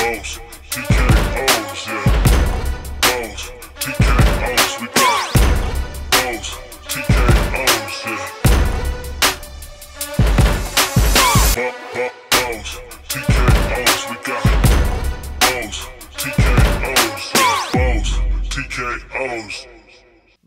Bows, TKOs, yeah. Bows, TKOs, we got bows, TKOs, yeah. Bows, TKOs, we got bows, TKOs, yeah. Bows, TKOs.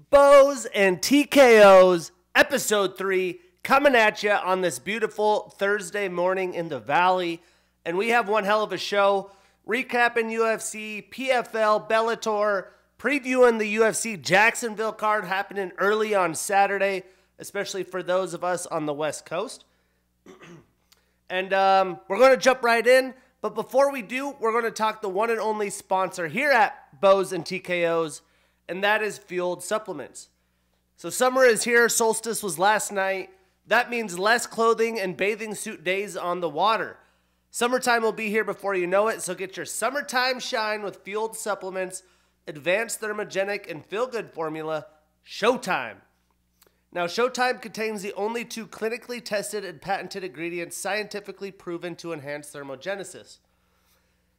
Bows and TKOs, episode 3, coming at you on this beautiful Thursday morning in the Valley. And we have one hell of a show, recapping UFC, PFL, Bellator, previewing the UFC Jacksonville card happening early on Saturday, especially for those of us on the West Coast. And we're going to jump right in. But before we do, we're going to talk the one and only sponsor here at Bows and TKOs, and that is Fueled Supplements. So summer is here, solstice was last night. That means less clothing and bathing suit days on the water. Summertime will be here before you know it, so get your summertime shine with Fueled Supplements, advanced thermogenic and feel-good formula, Showtime. Now, Showtime contains the only 2 clinically tested and patented ingredients scientifically proven to enhance thermogenesis.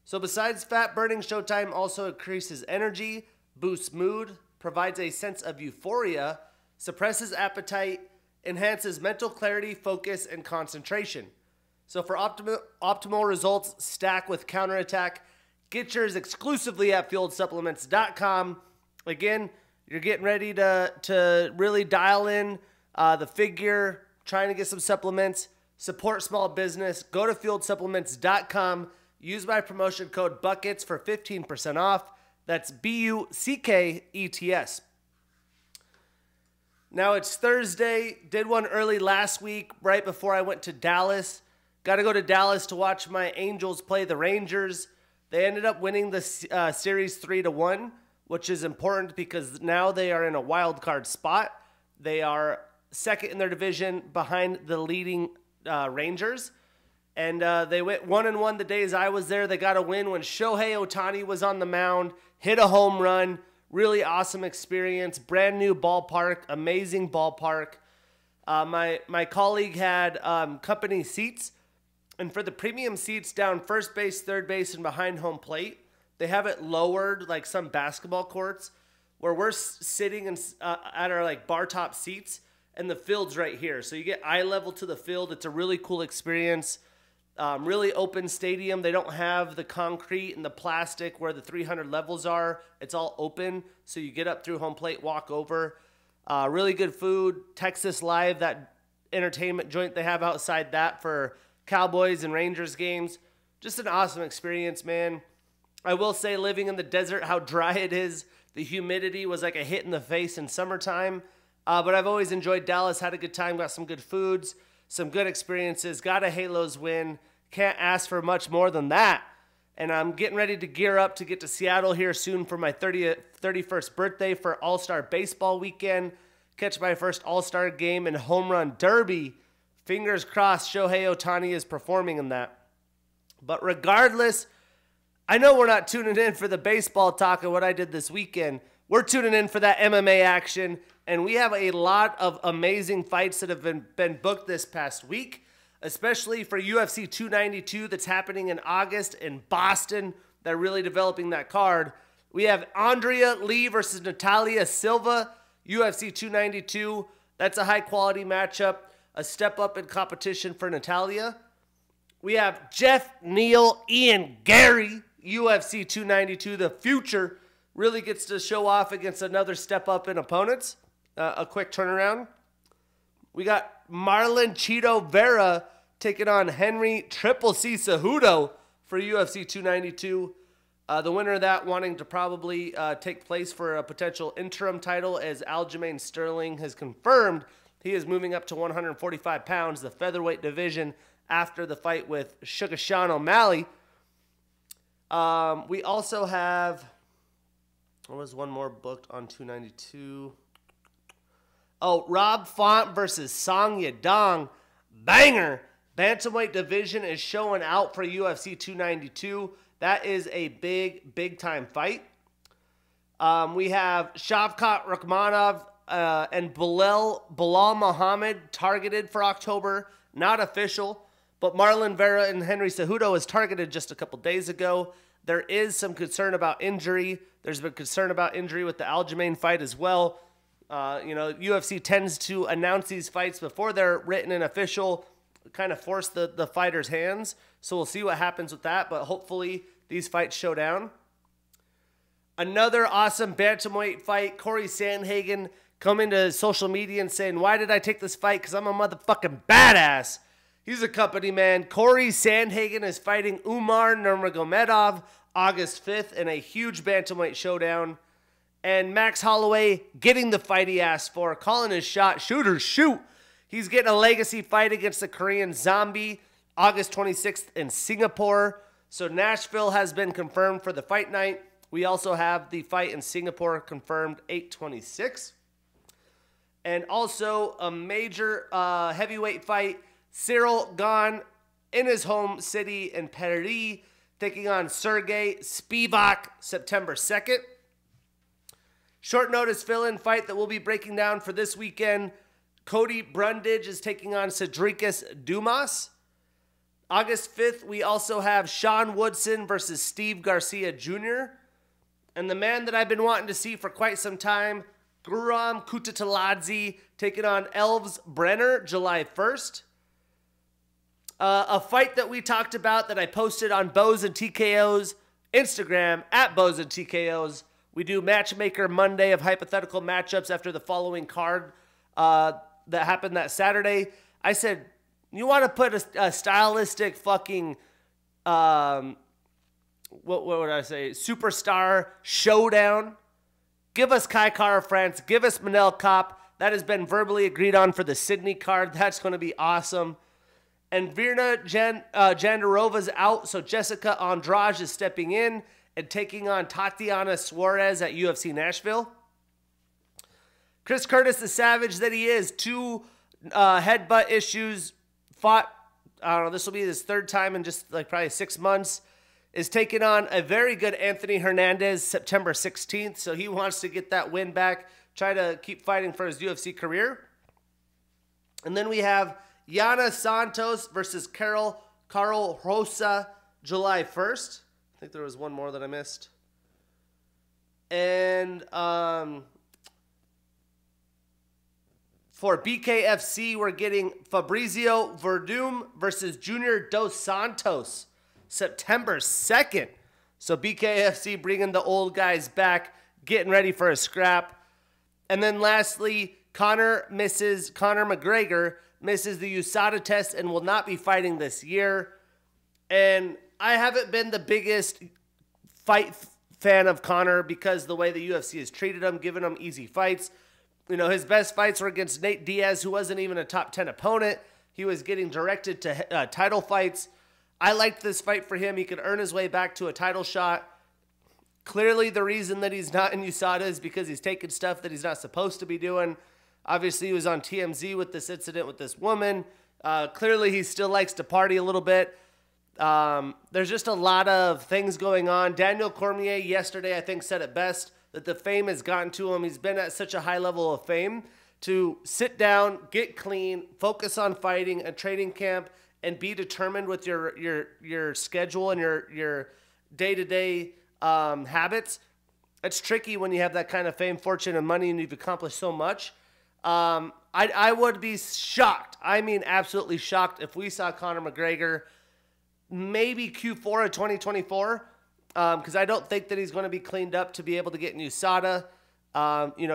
So besides fat burning, Showtime also increases energy, boosts mood, provides a sense of euphoria, suppresses appetite, enhances mental clarity, focus, and concentration. So for optimal results, stack with counterattack. Get yours exclusively at fueledsupplements.com. Again, you're getting ready to really dial in the figure, trying to get some supplements, support small business. Go to fueledsupplements.com. Use my promotion code BUCKETS for 15% off. That's BUCKETS. Now it's Thursday. Did one early last week, right before I went to Dallas. Got to go to Dallas to watch my Angels play the Rangers. They ended up winning the series 3-1, which is important because now they are in a wild card spot. They are second in their division behind the leading Rangers. And they went 1-1 the days I was there. They got a win when Shohei Ohtani was on the mound, hit a home run. Really awesome experience. Brand new ballpark, amazing ballpark. My colleague had company seats. And for the premium seats down first base, third base, and behind home plate, they have it lowered like some basketball courts where we're sitting at our like bar top seats and the field's right here. So you get eye level to the field. It's a really cool experience. Really open stadium. They don't have the concrete and the plastic where the 300 levels are. It's all open. So you get up through home plate, walk over. Really good food. Texas Live, that entertainment joint they have outside that for Cowboys and Rangers games. Just an awesome experience, man. I will say, living in the desert, how dry it is. The humidity was like a hit in the face in summertime. But I've always enjoyed Dallas, had a good time, got some good foods, some good experiences, got a Halos win. Can't ask for much more than that. And I'm getting ready to gear up to get to Seattle here soon for my 31st birthday for All-Star Baseball weekend. Catch my first All-Star game and home run derby. Fingers crossed Shohei Ohtani is performing in that. But regardless, I know we're not tuning in for the baseball talk and what I did this weekend. We're tuning in for that MMA action, and we have a lot of amazing fights that have been booked this past week, especially for UFC 292 that's happening in August in Boston. They're really developing that card. We have Andrea Lee versus Natalia Silva, UFC 292. That's a high-quality matchup, a step up in competition for Natalia. We have Jeff Neal, Ian Gary, UFC 292. The future really gets to show off against another step up in opponents. A quick turnaround. We got Marlon Chito Vera taking on Henry Triple C Cejudo for UFC 292. The winner of that wanting to probably take place for a potential interim title, as Aljamain Sterling has confirmed he is moving up to 145 pounds, the featherweight division, after the fight with Sugar Sean O'Malley. We also have, there was one more booked on 292. Oh, Rob Font versus Song Yadong. Banger. Bantamweight division is showing out for UFC 292. That is a big time fight. We have Shavkat Rakhmonov and Bilal Muhammad targeted for October. Not official, But Marlon Vera and Henry Cejudo was targeted just a couple days ago. There is some concern about injury. There's been concern about injury with the Aljamain fight as well. UFC tends to announce these fights before they're written and official, kind of force the fighters' hands. So we'll see what happens with that, but hopefully these fights show down. Another awesome bantamweight fight, Corey Sandhagen coming to social media and saying, why did I take this fight? Because I'm a motherfucking badass. He's a company man. Corey Sandhagen is fighting Umar Nurmagomedov August 5th in a huge bantamweight showdown. And Max Holloway getting the fight he asked for, calling his shot, shooters shoot. He's getting a legacy fight against the Korean Zombie August 26th in Singapore. So Nashville has been confirmed for the fight night. We also have the fight in Singapore confirmed 8/26. And also a major heavyweight fight. Cyril Gane in his home city in Paris, taking on Sergey Spivak September 2nd. Short notice fill-in fight that we'll be breaking down for this weekend. Cody Brundage is taking on Cedricus Dumas. August 5th, we also have Sean Woodson versus Steve Garcia Jr. And the man that I've been wanting to see for quite some time, Guram Kutateladze, taking on Elves Brenner, July 1st. A fight that we talked about that I posted on Bows and TKO's Instagram, at Bows and TKO's. We do Matchmaker Monday of hypothetical matchups after the following card that happened that Saturday. I said, you want to put a stylistic fucking, what would I say, superstar showdown? Give us Kai Kara France. Give us Manel Kopp. That has been verbally agreed on for the Sydney card. That's going to be awesome. And Virna Jandarova's out, so Jessica Andrade is stepping in and taking on Tatiana Suarez at UFC Nashville. Chris Curtis, the savage that he is, 2 headbutt issues, fought, I don't know, this will be his 3rd time in just like probably 6 months, is taking on a very good Anthony Hernandez September 16th, so he wants to get that win back, try to keep fighting for his UFC career. And then we have Yana Santos versus Carol Rosa, July 1st. I think there was one more that I missed. And for BKFC, we're getting Fabrizio Verdum versus Junior Dos Santos, September 2nd. So BKFC bringing the old guys back, getting ready for a scrap. And then lastly, Conor McGregor misses the USADA test and will not be fighting this year. And I haven't been the biggest fight fan of Conor because the way the UFC has treated him, giving him easy fights. You know, his best fights were against Nate Diaz, who wasn't even a top 10 opponent. He was getting directed to title fights. I liked this fight for him. He could earn his way back to a title shot. Clearly, the reason that he's not in USADA is because he's taking stuff that he's not supposed to be doing. Obviously, he was on TMZ with this incident with this woman. Clearly, he still likes to party a little bit. There's just a lot of things going on. Daniel Cormier yesterday, I think, said it best, that the fame has gotten to him. He's been at such a high level of fame to sit down, get clean, focus on fighting, a training camp, and be determined with your schedule and your day-to-day habits. It's tricky when you have that kind of fame, fortune, and money, and you've accomplished so much. I would be shocked. I mean, absolutely shocked if we saw Conor McGregor maybe Q4 of 2024, because I don't think that he's going to be cleaned up to be able to get in USADA.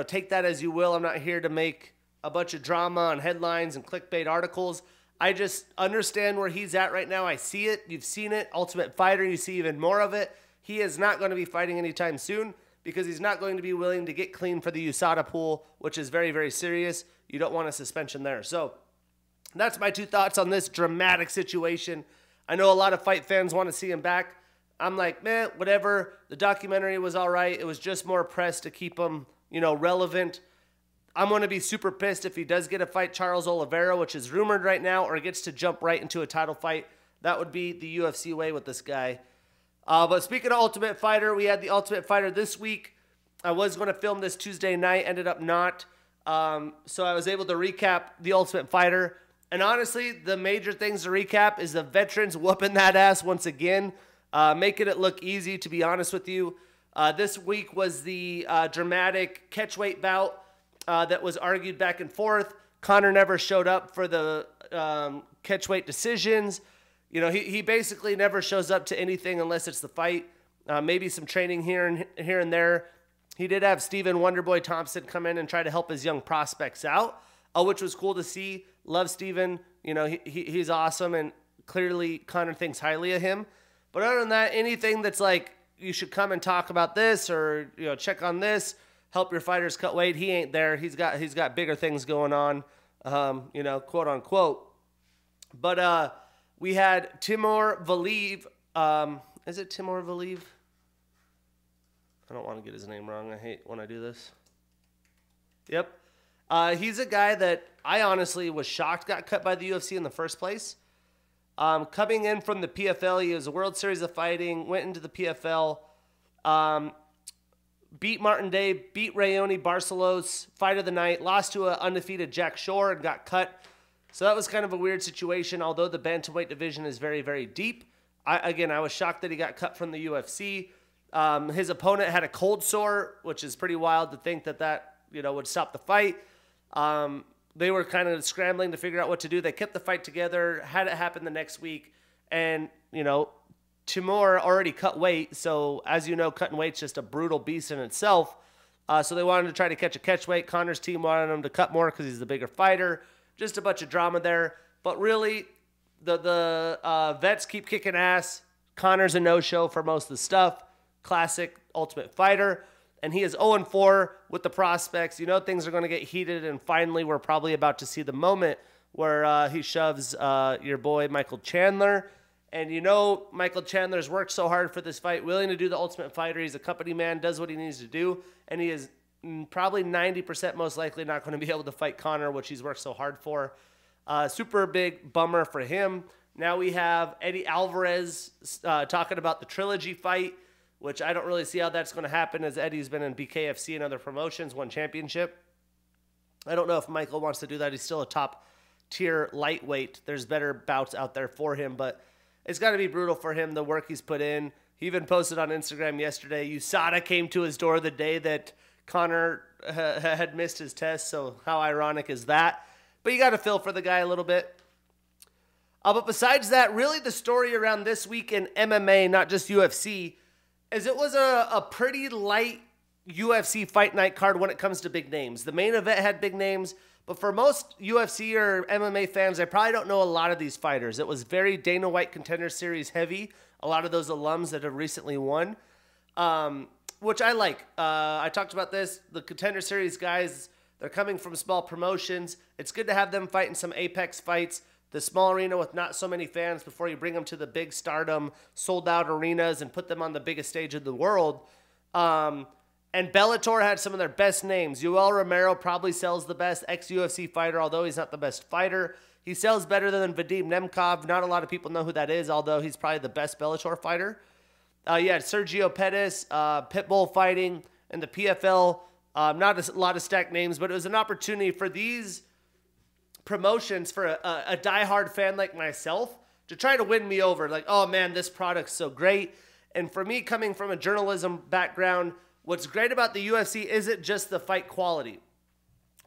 Take that as you will. I'm not here to make a bunch of drama on headlines and clickbait articles. I just understand where he's at right now. I see it. You've seen it. Ultimate Fighter, you see even more of it. He is not going to be fighting anytime soon because he's not going to be willing to get clean for the USADA pool, which is very, very serious. You don't want a suspension there. So that's my 2 thoughts on this dramatic situation. I know a lot of fight fans want to see him back. I'm like, man, whatever. The documentary was all right. It was just more press to keep him, relevant. I'm going to be super pissed if he does get to fight Charles Oliveira, which is rumored right now, or gets to jump right into a title fight. That would be the UFC way with this guy. But speaking of Ultimate Fighter, we had the Ultimate Fighter this week. I was going to film this Tuesday night, ended up not. So I was able to recap the Ultimate Fighter. And honestly, the major things to recap is the veterans whooping that ass once again, making it look easy, to be honest with you. This week was the dramatic catchweight bout that was argued back and forth. Conor never showed up for the catchweight decisions. You know, he basically never shows up to anything unless it's the fight. Maybe some training here and there. He did have Stephen Wonderboy Thompson come in and try to help his young prospects out, which was cool to see. Love Stephen. You know, he's awesome, and clearly Conor thinks highly of him. But other than that, anything that's like, you should come and talk about this, or, you know, check on this, help your fighters cut weight, he ain't there. He's got bigger things going on, you know, quote unquote. But we had Timur Valiev. Is it Timur Valiev? I don't want to get his name wrong. I hate when I do this. Yep. He's a guy that I honestly was shocked got cut by the UFC in the first place. Coming in from the PFL, he was a World Series of Fighting, went into the PFL, beat Martin Day, beat Rayoni Barcelos, fight of the night, lost to an undefeated Jack Shore and got cut. So that was kind of a weird situation, although the bantamweight division is very, very deep. I was shocked that he got cut from the UFC. His opponent had a cold sore, which is pretty wild to think that you know, would stop the fight. They were kind of scrambling to figure out what to do. They kept the fight together, had it happen the next week. And, you know, Timur already cut weight. So, as you know, cutting weight's just a brutal beast in itself. So they wanted to try to catch a catch weight. Conor's team wanted him to cut more because he's the bigger fighter. Just a bunch of drama there. But really, the vets keep kicking ass. Conor's a no-show for most of the stuff. Classic Ultimate Fighter. And he is 0-4 with the prospects. You know things are going to get heated, and finally we're probably about to see the moment where he shoves your boy Michael Chandler. And you know Michael Chandler's worked so hard for this fight, willing to do the Ultimate Fighter. He's a company man, does what he needs to do, and he is probably 90% most likely not going to be able to fight Conor, which he's worked so hard for. Super big bummer for him. Now we have Eddie Alvarez talking about the trilogy fight, which I don't really see how that's going to happen, as Eddie's been in BKFC and other promotions, won championship. I don't know if Michael wants to do that. He's still a top-tier lightweight. There's better bouts out there for him, but it's got to be brutal for him, the work he's put in. He even posted on Instagram yesterday, USADA came to his door the day that Conor had missed his test, so how ironic is that? But you got to feel for the guy a little bit. But besides that, really the story around this week in MMA, not just UFC, is it was a pretty light UFC fight night card when it comes to big names. The main event had big names, but for most UFC or MMA fans, they probably don't know a lot of these fighters. It was very Dana White Contender Series heavy. A lot of those alums that have recently won, which I like. I talked about this. The Contender Series guys, they're coming from small promotions. It's good to have them fight in some Apex fights. The small arena with not so many fans before you bring them to the big stardom, sold-out arenas and put them on the biggest stage in the world. And Bellator had some of their best names. Yoel Romero probably sells the best ex-UFC fighter, although he's not the best fighter. He sells better than Vadim Nemkov. Not a lot of people know who that is, although he's probably the best Bellator fighter. You had Sergio Pettis, Pitbull fighting, and the PFL. Not a lot of stacked names, but it was an opportunity for these promotions, for a diehard fan like myself, to try to win me over. Like, oh man, this product's so great. And for me, coming from a journalism background, what's great about the UFC isn't just the fight quality.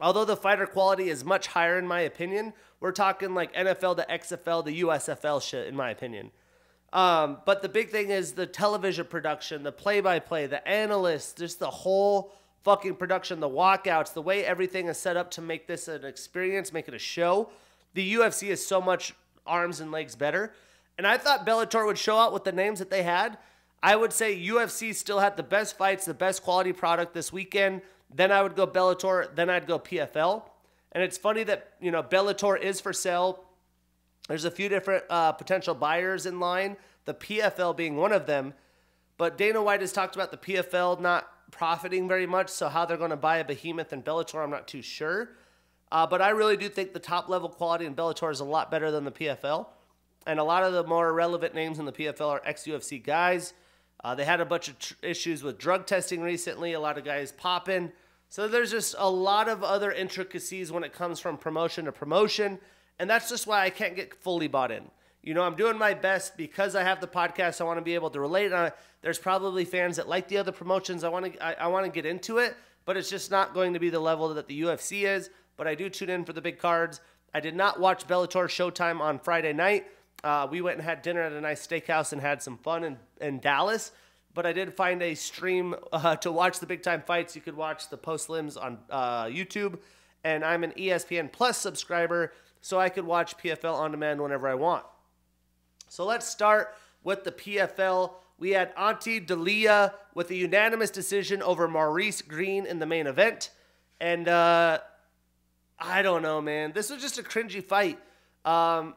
Although the fighter quality is much higher in my opinion, we're talking like NFL to XFL to USFL shit in my opinion. But the big thing is the television production, the play-by-play, the analysts, just the whole fucking production, the walkouts, the way everything is set up to make this an experience, make it a show. The UFC is so much arms and legs better. And I thought Bellator would show out with the names that they had. I would say UFC still had the best fights, the best quality product this weekend. Then I would go Bellator, then I'd go PFL. And it's funny that, you know, Bellator is for sale. There's a few different potential buyers in line, the PFL being one of them. But Dana White has talked about the PFL not profiting very much, so how they're going to buy a behemoth in Bellator, I'm not too sure. But I really do think the top-level quality in Bellator is a lot better than the PFL. And a lot of the more relevant names in the PFL are ex-UFC guys. They had a bunch of issues with drug testing recently, a lot of guys popping. So there's just a lot of other intricacies when it comes from promotion to promotion. And that's just why I can't get fully bought in. You know, I'm doing my best because I have the podcast. I want to be able to relate. There's probably fans that like the other promotions. I want to get into it, but it's just not going to be the level that the UFC is. But I do tune in for the big cards. I did not watch Bellator Showtime on Friday night. We went and had dinner at a nice steakhouse and had some fun in Dallas. But I did find a stream to watch the big time fights. You could watch the post-lims on YouTube. And I'm an ESPN Plus subscriber, so I could watch PFL on demand whenever I want. So let's start with the PFL. We had Ante Dalia with a unanimous decision over Maurice Green in the main event. And I don't know, man. This was just a cringy fight.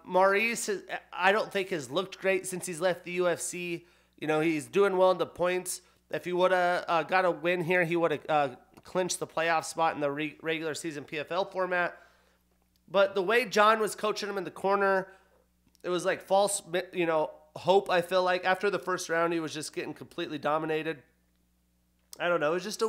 Maurice, I don't think has looked great since he's left the UFC. You know, he's doing well in the points. If he would have got a win here, he would have clinched the playoff spot in the regular season PFL format. But the way John was coaching him in the corner, it was like false, you know, hope, I feel like. After the first round, he was just getting completely dominated. I don't know. It was just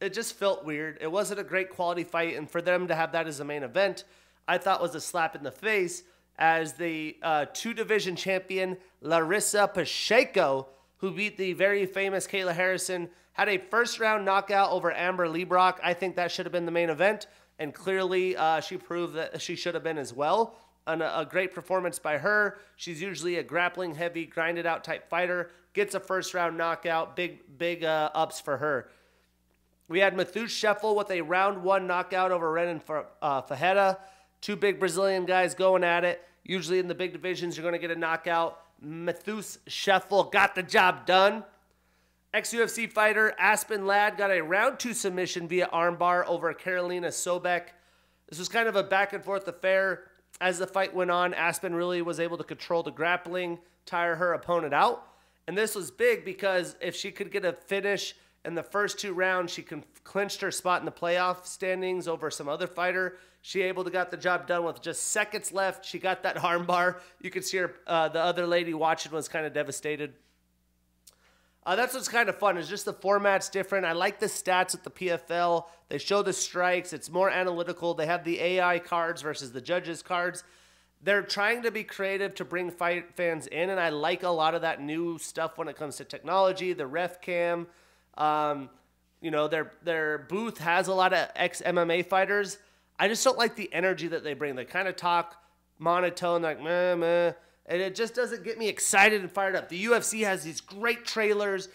it just felt weird. It wasn't a great quality fight. And for them to have that as a main event, I thought was a slap in the face as the two-division champion, Larissa Pacheco, who beat the very famous Kayla Harrison, had a first-round knockout over Amber Leibrock. I think that should have been the main event. And clearly, she proved that she should have been as well. A great performance by her. She's usually a grappling heavy, grinded out type fighter. Gets a first round knockout. Big ups for her. We had Matheus Scheffel with a round 1 knockout over Renan Fajeda. Two big Brazilian guys going at it. Usually in the big divisions, you're going to get a knockout. Matheus Scheffel got the job done. Ex-UFC fighter Aspen Ladd got a round 2 submission via armbar over Carolina Sobek. This was kind of a back and forth affair. As the fight went on, Aspen really was able to control the grappling, tire her opponent out. And this was big because if she could get a finish in the first 2 rounds, she clinched her spot in the playoff standings over some other fighter. She able to got the job done with just seconds left. She got that armbar. You could see her, the other lady watching was kind of devastated. That's what's kind of fun, is just the format's different. I like the stats at the PFL. They show the strikes. It's more analytical. They have the AI cards versus the judges cards. They're trying to be creative to bring fight fans in, and I like a lot of that new stuff when it comes to technology, the ref cam. You know, their booth has a lot of ex-MMA fighters. I just don't like the energy that they bring. They kind of talk monotone, like meh, meh. And it just doesn't get me excited and fired up. The UFC has these great trailers.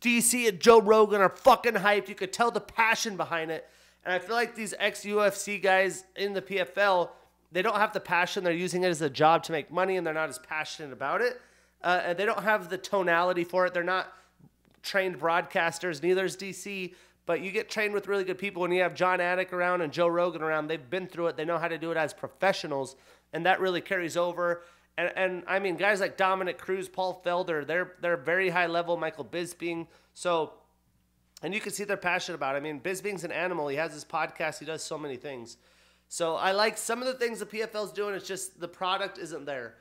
DC and Joe Rogan are fucking hyped. You could tell the passion behind it. And I feel like these ex-UFC guys in the PFL, they don't have the passion. They're using it as a job to make money, and they're not as passionate about it. And they don't have the tonality for it. They're not trained broadcasters. Neither is DC. But you get trained with really good people. When you have John Anik around and Joe Rogan around, they've been through it. They know how to do it as professionals. And that really carries over. And I mean, guys like Dominic Cruz, Paul Felder, they're very high level. Michael Bisping. So, and you can see they're passionate about it. I mean, Bisping's an animal. He has his podcast. He does so many things. So I like some of the things the PFL's doing. It's just the product isn't there.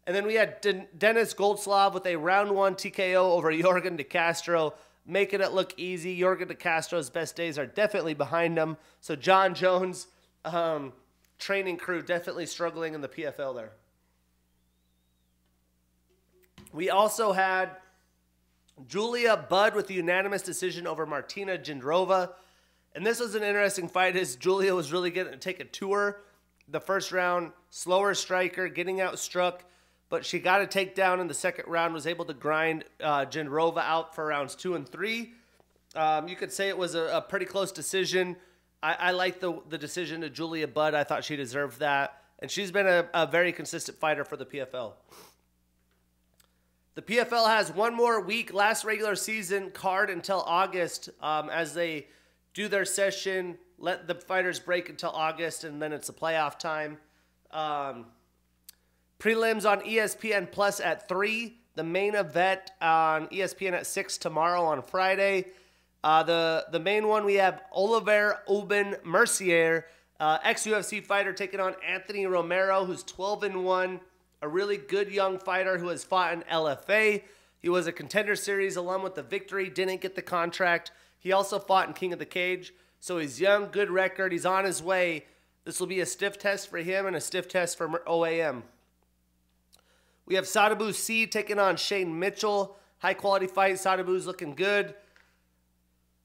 And then we had Dennis Goldslav with a round 1 TKO over Yorgan De Castro, making it look easy. Yorgan De Castro's best days are definitely behind him. So John Jones, training crew, definitely struggling in the PFL there. We also had Julia Budd with a unanimous decision over Martina Jindrova. And this was an interesting fight as Julia was really getting to take a tour. The first round, slower striker, getting outstruck. But she got a takedown in the second round, was able to grind Jindrova out for rounds 2 and 3. You could say it was a pretty close decision. I like the decision to Julia Budd. I thought she deserved that. And she's been a very consistent fighter for the PFL. The PFL has one more week, last regular season card until August, as they do their session, let the fighters break until August, and then it's a playoff time. Prelims on ESPN Plus at 3. The main event on ESPN at 6 tomorrow on Friday. The main one, we have Oliver Aubin Mercier, ex-UFC fighter, taking on Anthony Romero, who's 12-1. A really good young fighter who has fought in LFA. He was a Contender Series alum with the Victory, didn't get the contract. He also fought in King of the Cage. So he's young, good record. He's on his way. This will be a stiff test for him and a stiff test for OAM. We have Sadabu C taking on Shane Mitchell. High quality fight. Sadabu's looking good.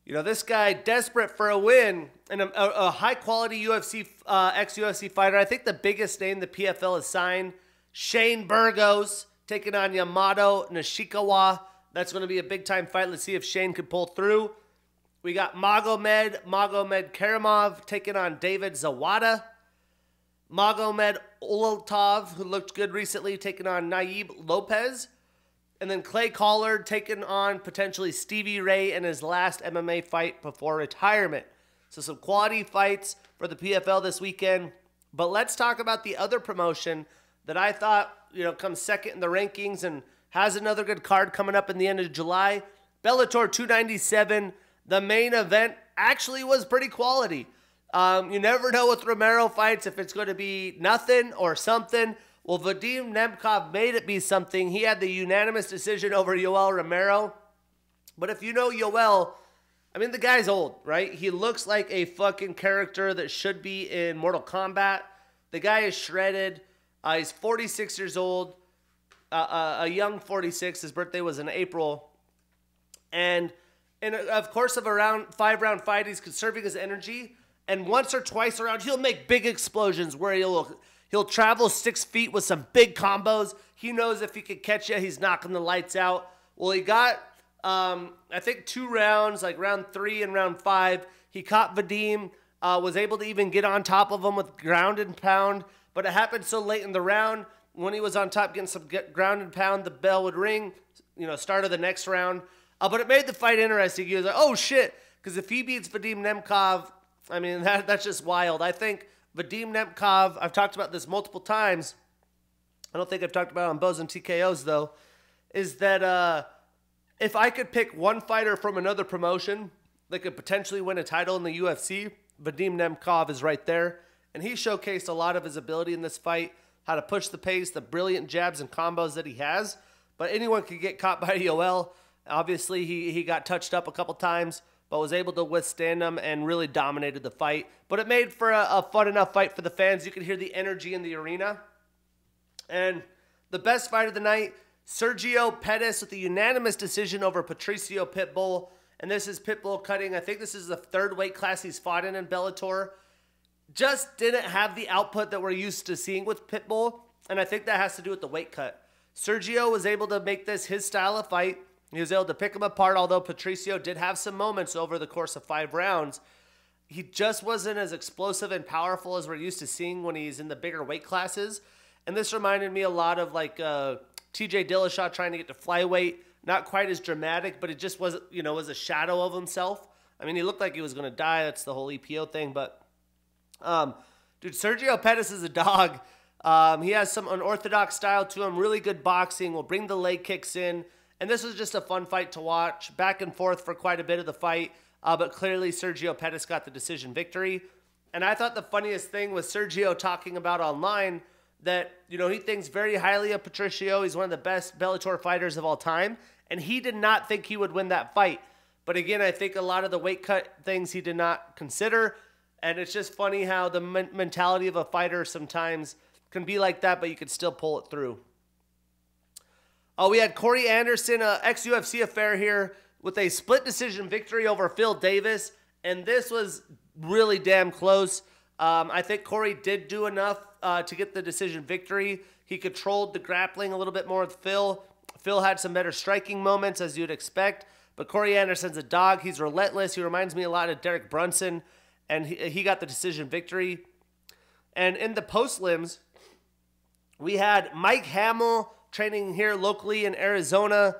You know, this guy desperate for a win and a high quality UFC, ex-UFC fighter. I think the biggest name the PFL has signed, Shane Burgos taking on Yamato Nishikawa. That's going to be a big time fight. Let's see if Shane can pull through. We got Magomed Karimov taking on David Zawada. Magomed Olatov, who looked good recently, taking on Naib Lopez. And then Clay Collard taking on potentially Stevie Ray in his last MMA fight before retirement. So some quality fights for the PFL this weekend. But let's talk about the other promotion that I thought, you know, comes second in the rankings and has another good card coming up in the end of July. Bellator 297. The main event actually was pretty quality. You never know with Romero fights if it's going to be nothing or something. Well, Vadim Nemkov made it be something. He had the unanimous decision over Yoel Romero. But if you know Yoel, I mean, the guy's old, right? He looks like a fucking character that should be in Mortal Kombat. The guy is shredded. He's 46 years old. A young 46. His birthday was in April. And in of course of a 5-round fight, he's conserving his energy. And once or twice around, he'll make big explosions where he'll travel 6 feet with some big combos. He knows if he can catch you, he's knocking the lights out. Well, he got, I think 2 rounds, like round 3 and round 5. He caught Vadim, was able to even get on top of him with ground and pound. But it happened so late in the round. When he was on top getting some ground and pound, the bell would ring, you know, start of the next round. But it made the fight interesting. He was like, oh, shit. Because if he beats Vadim Nemkov, I mean, that's just wild. I think Vadim Nemkov, I've talked about this multiple times. I don't think I've talked about it on Bows and TKOs, though. Is that if I could pick one fighter from another promotion that could potentially win a title in the UFC, Vadim Nemkov is right there. And he showcased a lot of his ability in this fight, how to push the pace, the brilliant jabs and combos that he has. But anyone could get caught by Yoel. Obviously, he got touched up a couple times, but was able to withstand them and really dominated the fight. But it made for a fun enough fight for the fans. You could hear the energy in the arena. And the best fight of the night, Sergio Pettis with a unanimous decision over Patricio Pitbull. And this is Pitbull cutting, I think this is the 3rd weight class he's fought in Bellator. Just didn't have the output that we're used to seeing with Pitbull. And I think that has to do with the weight cut. Sergio was able to make this his style of fight. He was able to pick him apart, although Patricio did have some moments over the course of 5 rounds. He just wasn't as explosive and powerful as we're used to seeing when he's in the bigger weight classes. And this reminded me a lot of like TJ Dillashaw trying to get to flyweight. Not quite as dramatic, but it just was, you know, was a shadow of himself. I mean, he looked like he was going to die. That's the whole EPO thing. But, dude, Sergio Pettis is a dog. He has some unorthodox style to him. Really good boxing. Will bring the leg kicks in. And this was just a fun fight to watch. Back and forth for quite a bit of the fight. But clearly Sergio Pettis got the decision victory. And I thought the funniest thing was Sergio talking about online that, you know, he thinks very highly of Patricio. He's one of the best Bellator fighters of all time. And he did not think he would win that fight. But again, I think a lot of the weight cut things he did not consider. And it's just funny how the mentality of a fighter sometimes can be like that, but you can still pull it through. Oh, we had Corey Anderson, ex-UFC affair here, with a split decision victory over Phil Davis. And this was really damn close. I think Corey did do enough to get the decision victory. He controlled the grappling a little bit more with Phil. Phil had some better striking moments, as you'd expect. But Corey Anderson's a dog. He's relentless. He reminds me a lot of Derek Brunson. And he got the decision victory. And in the post-limbs, we had Mike Hamill training here locally in Arizona,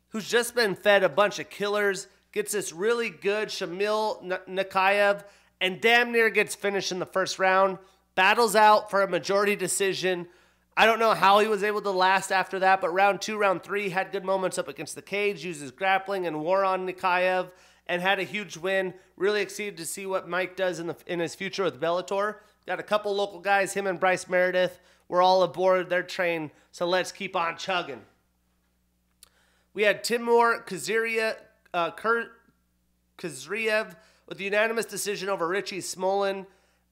who's just been fed a bunch of killers, gets this really good Shamil Nakayev, and damn near gets finished in the first round. Battles out for a majority decision. I don't know how he was able to last after that, but round 2, round 3, had good moments up against the cage, uses grappling and wore on Nikayev, and had a huge win. Really excited to see what Mike does in his future with Bellator. Got a couple local guys, him and Bryce Meredith. We're all aboard their train, so let's keep on chugging. We had Timur Kaziriev with a unanimous decision over Richie Smolin.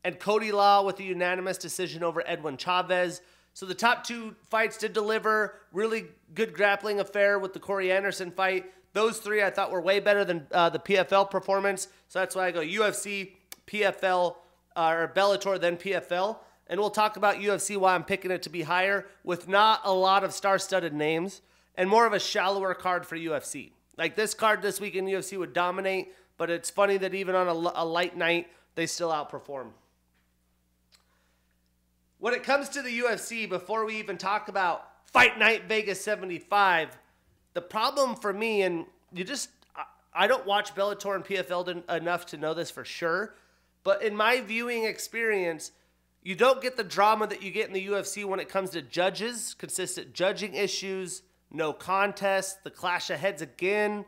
and Cody Law with a unanimous decision over Edwin Chavez. So the top 2 fights did deliver. Really good grappling affair with the Corey Anderson fight. Those 3 I thought were way better than the PFL performance. So that's why I go UFC, PFL, or Bellator, then PFL. And we'll talk about UFC, why I'm picking it to be higher, with not a lot of star-studded names and more of a shallower card for UFC. Like this card this week in UFC would dominate, but it's funny that even on a light night, they still outperform. When it comes to the UFC, before we even talk about Fight Night Vegas 75, the problem for me, and I don't watch Bellator and PFL enough to know this for sure, but in my viewing experience, you don't get the drama that you get in the UFC when it comes to judges, consistent judging issues, no contest, the clash of heads again.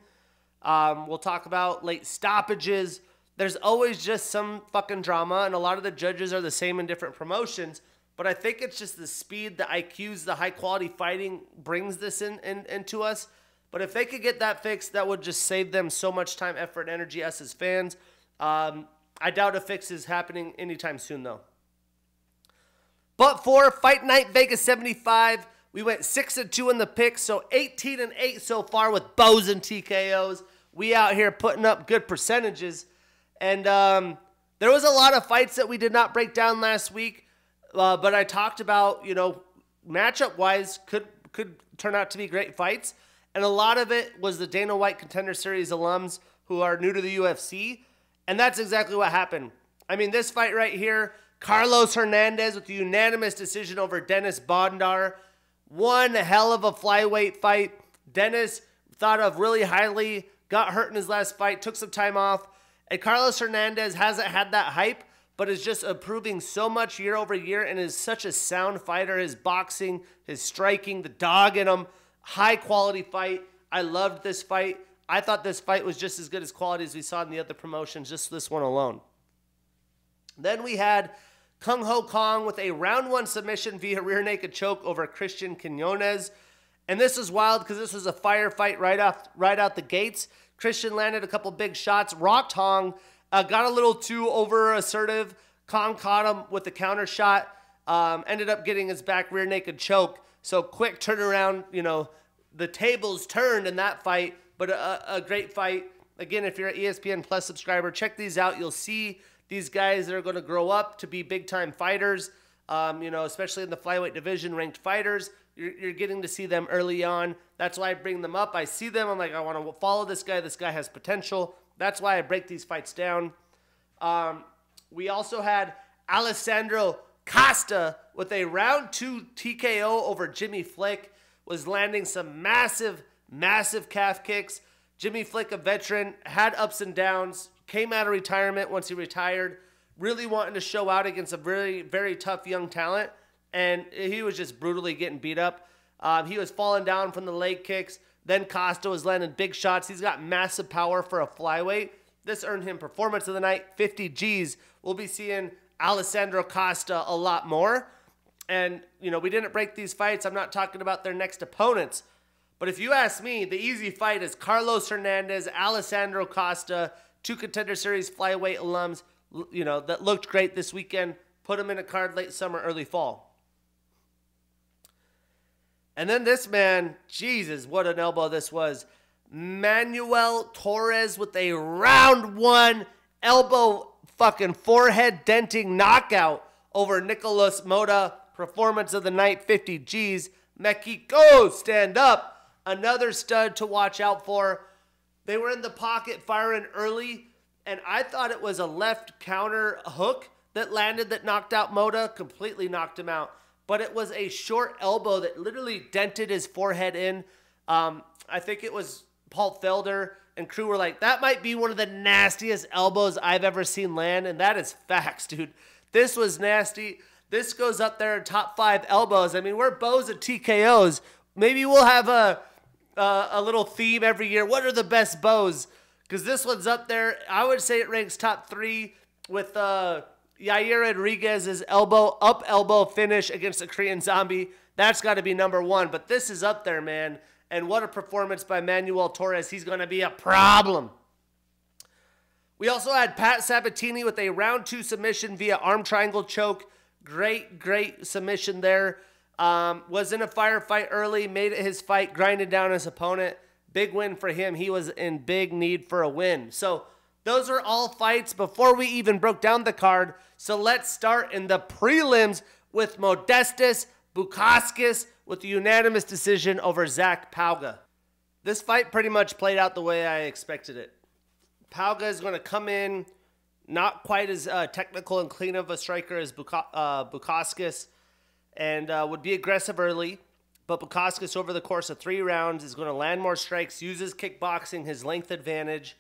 We'll talk about late stoppages. There's always just some fucking drama, and a lot of the judges are the same in different promotions. But I think it's just the speed, the IQs, the high-quality fighting brings this into us. But if they could get that fixed, that would just save them so much time, effort, and energy, us as fans. I doubt a fix is happening anytime soon, though. But for Fight Night Vegas 75, we went 6-2 in the picks, so 18-8 so far with bows and TKOs. We out here putting up good percentages. And there was a lot of fights that we did not break down last week, but I talked about, matchup-wise, could turn out to be great fights. And a lot of it was the Dana White Contender Series alums who are new to the UFC, and that's exactly what happened. I mean, this fight right here, Carlos Hernandez with a unanimous decision over Dennis Bondar. One hell of a flyweight fight. Dennis thought of really highly, got hurt in his last fight, took some time off. And Carlos Hernandez hasn't had that hype, but is just improving so much year over year and is such a sound fighter. His boxing, his striking, the dog in him. High quality fight. I loved this fight. I thought this fight was just as good as quality as we saw in the other promotions, just this one alone. Then we had Kung Ho Kong with a round 1 submission via rear naked choke over Christian Quinones. And this was wild because this was a firefight right out the gates. Christian landed a couple big shots, rocked Hong, got a little too over assertive. Kong caught him with the counter shot, ended up getting his back rear naked choke. So quick turnaround, the tables turned in that fight, but a great fight. Again, if you're an ESPN Plus subscriber, check these out. You'll see these guys that are going to grow up to be big-time fighters, especially in the flyweight division, ranked fighters. You're getting to see them early on. That's why I bring them up. I see them. I'm like, I want to follow this guy. This guy has potential. That's why I break these fights down. We also had Alessandro Costa with a round 2 TKO over Jimmy Flick. Was landing some massive, massive calf kicks. Jimmy Flick, a veteran, had ups and downs. Came out of retirement once he retired, really wanting to show out against a very, very tough young talent, and he was just brutally getting beat up. He was falling down from the leg kicks. Then Costa was landing big shots. He's got massive power for a flyweight. This earned him performance of the night, 50 Gs. We'll be seeing Alessandro Costa a lot more. And, we didn't break these fights. I'm not talking about their next opponents. But if you ask me, the easy fight is Carlos Hernandez, Alessandro Costa, 2 Contender Series flyweight alums, that looked great this weekend. Put them in a card late summer, early fall. And then this man, Jesus, what an elbow this was. Manuel Torres with a round 1 elbow fucking forehead denting knockout over Nicolas Mota. Performance of the night, 50 Gs. Mexico, stand up. Another stud to watch out for. They were in the pocket firing early, and I thought it was a left counter hook that landed that knocked out Mota, completely knocked him out. But it was a short elbow that literally dented his forehead in. I think it was Paul Felder and crew were like, that might be one of the nastiest elbows I've ever seen land, and that is facts, dude. This was nasty. This goes up there in top 5 elbows. I mean, we're bows and TKOs. Maybe we'll have a little theme every year. What are the best bows? Because this one's up there. I would say it ranks top 3 with Yair Rodriguez's up elbow finish against the Korean Zombie. That's got to be number 1. But this is up there, man. And what a performance by Manuel Torres. He's going to be a problem. We also had Pat Sabatini with a round 2 submission via arm triangle choke. Great submission there. Was in a firefight early, made it his fight, grinded down his opponent. Big win for him. He was in big need for a win. So those are all fights before we even broke down the card. So let's start in the prelims with Modestas Bukauskas with a unanimous decision over Zach Pauga. This fight pretty much played out the way I expected it. Pauga is going to come in not quite as technical and clean of a striker as Bukauskas, and would be aggressive early. But Bukauskas, over the course of 3 rounds, is going to land more strikes, uses kickboxing, his length advantage.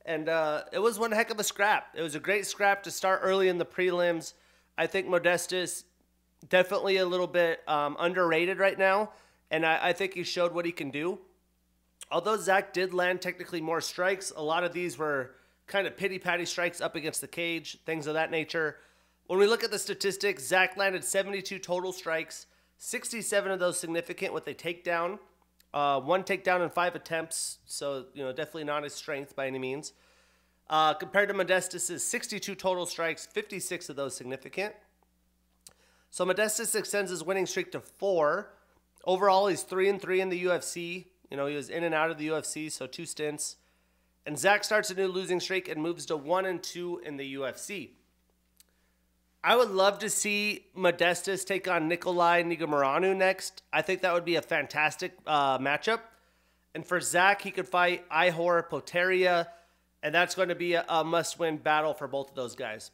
And it was one heck of a scrap. It was a great scrap to start early in the prelims. I think Modestas definitely a little bit underrated right now, and I think he showed what he can do. Although Zach did land technically more strikes, a lot of these were kind of pity-patty strikes up against the cage, things of that nature. When we look at the statistics, Zach landed 72 total strikes, 67 of those significant with a takedown, 1 takedown in 5 attempts, so definitely not his strength by any means. Compared to Modestas' 62 total strikes, 56 of those significant. So Modestas extends his winning streak to 4. Overall, he's 3-3 in the UFC. He was in and out of the UFC, so 2 stints. And Zach starts a new losing streak and moves to 1-2 in the UFC. I would love to see Modestas take on Nikolai Negumereanu next. I think that would be a fantastic matchup. And for Zach, he could fight Ihor Potieria, and that's going to be a must-win battle for both of those guys.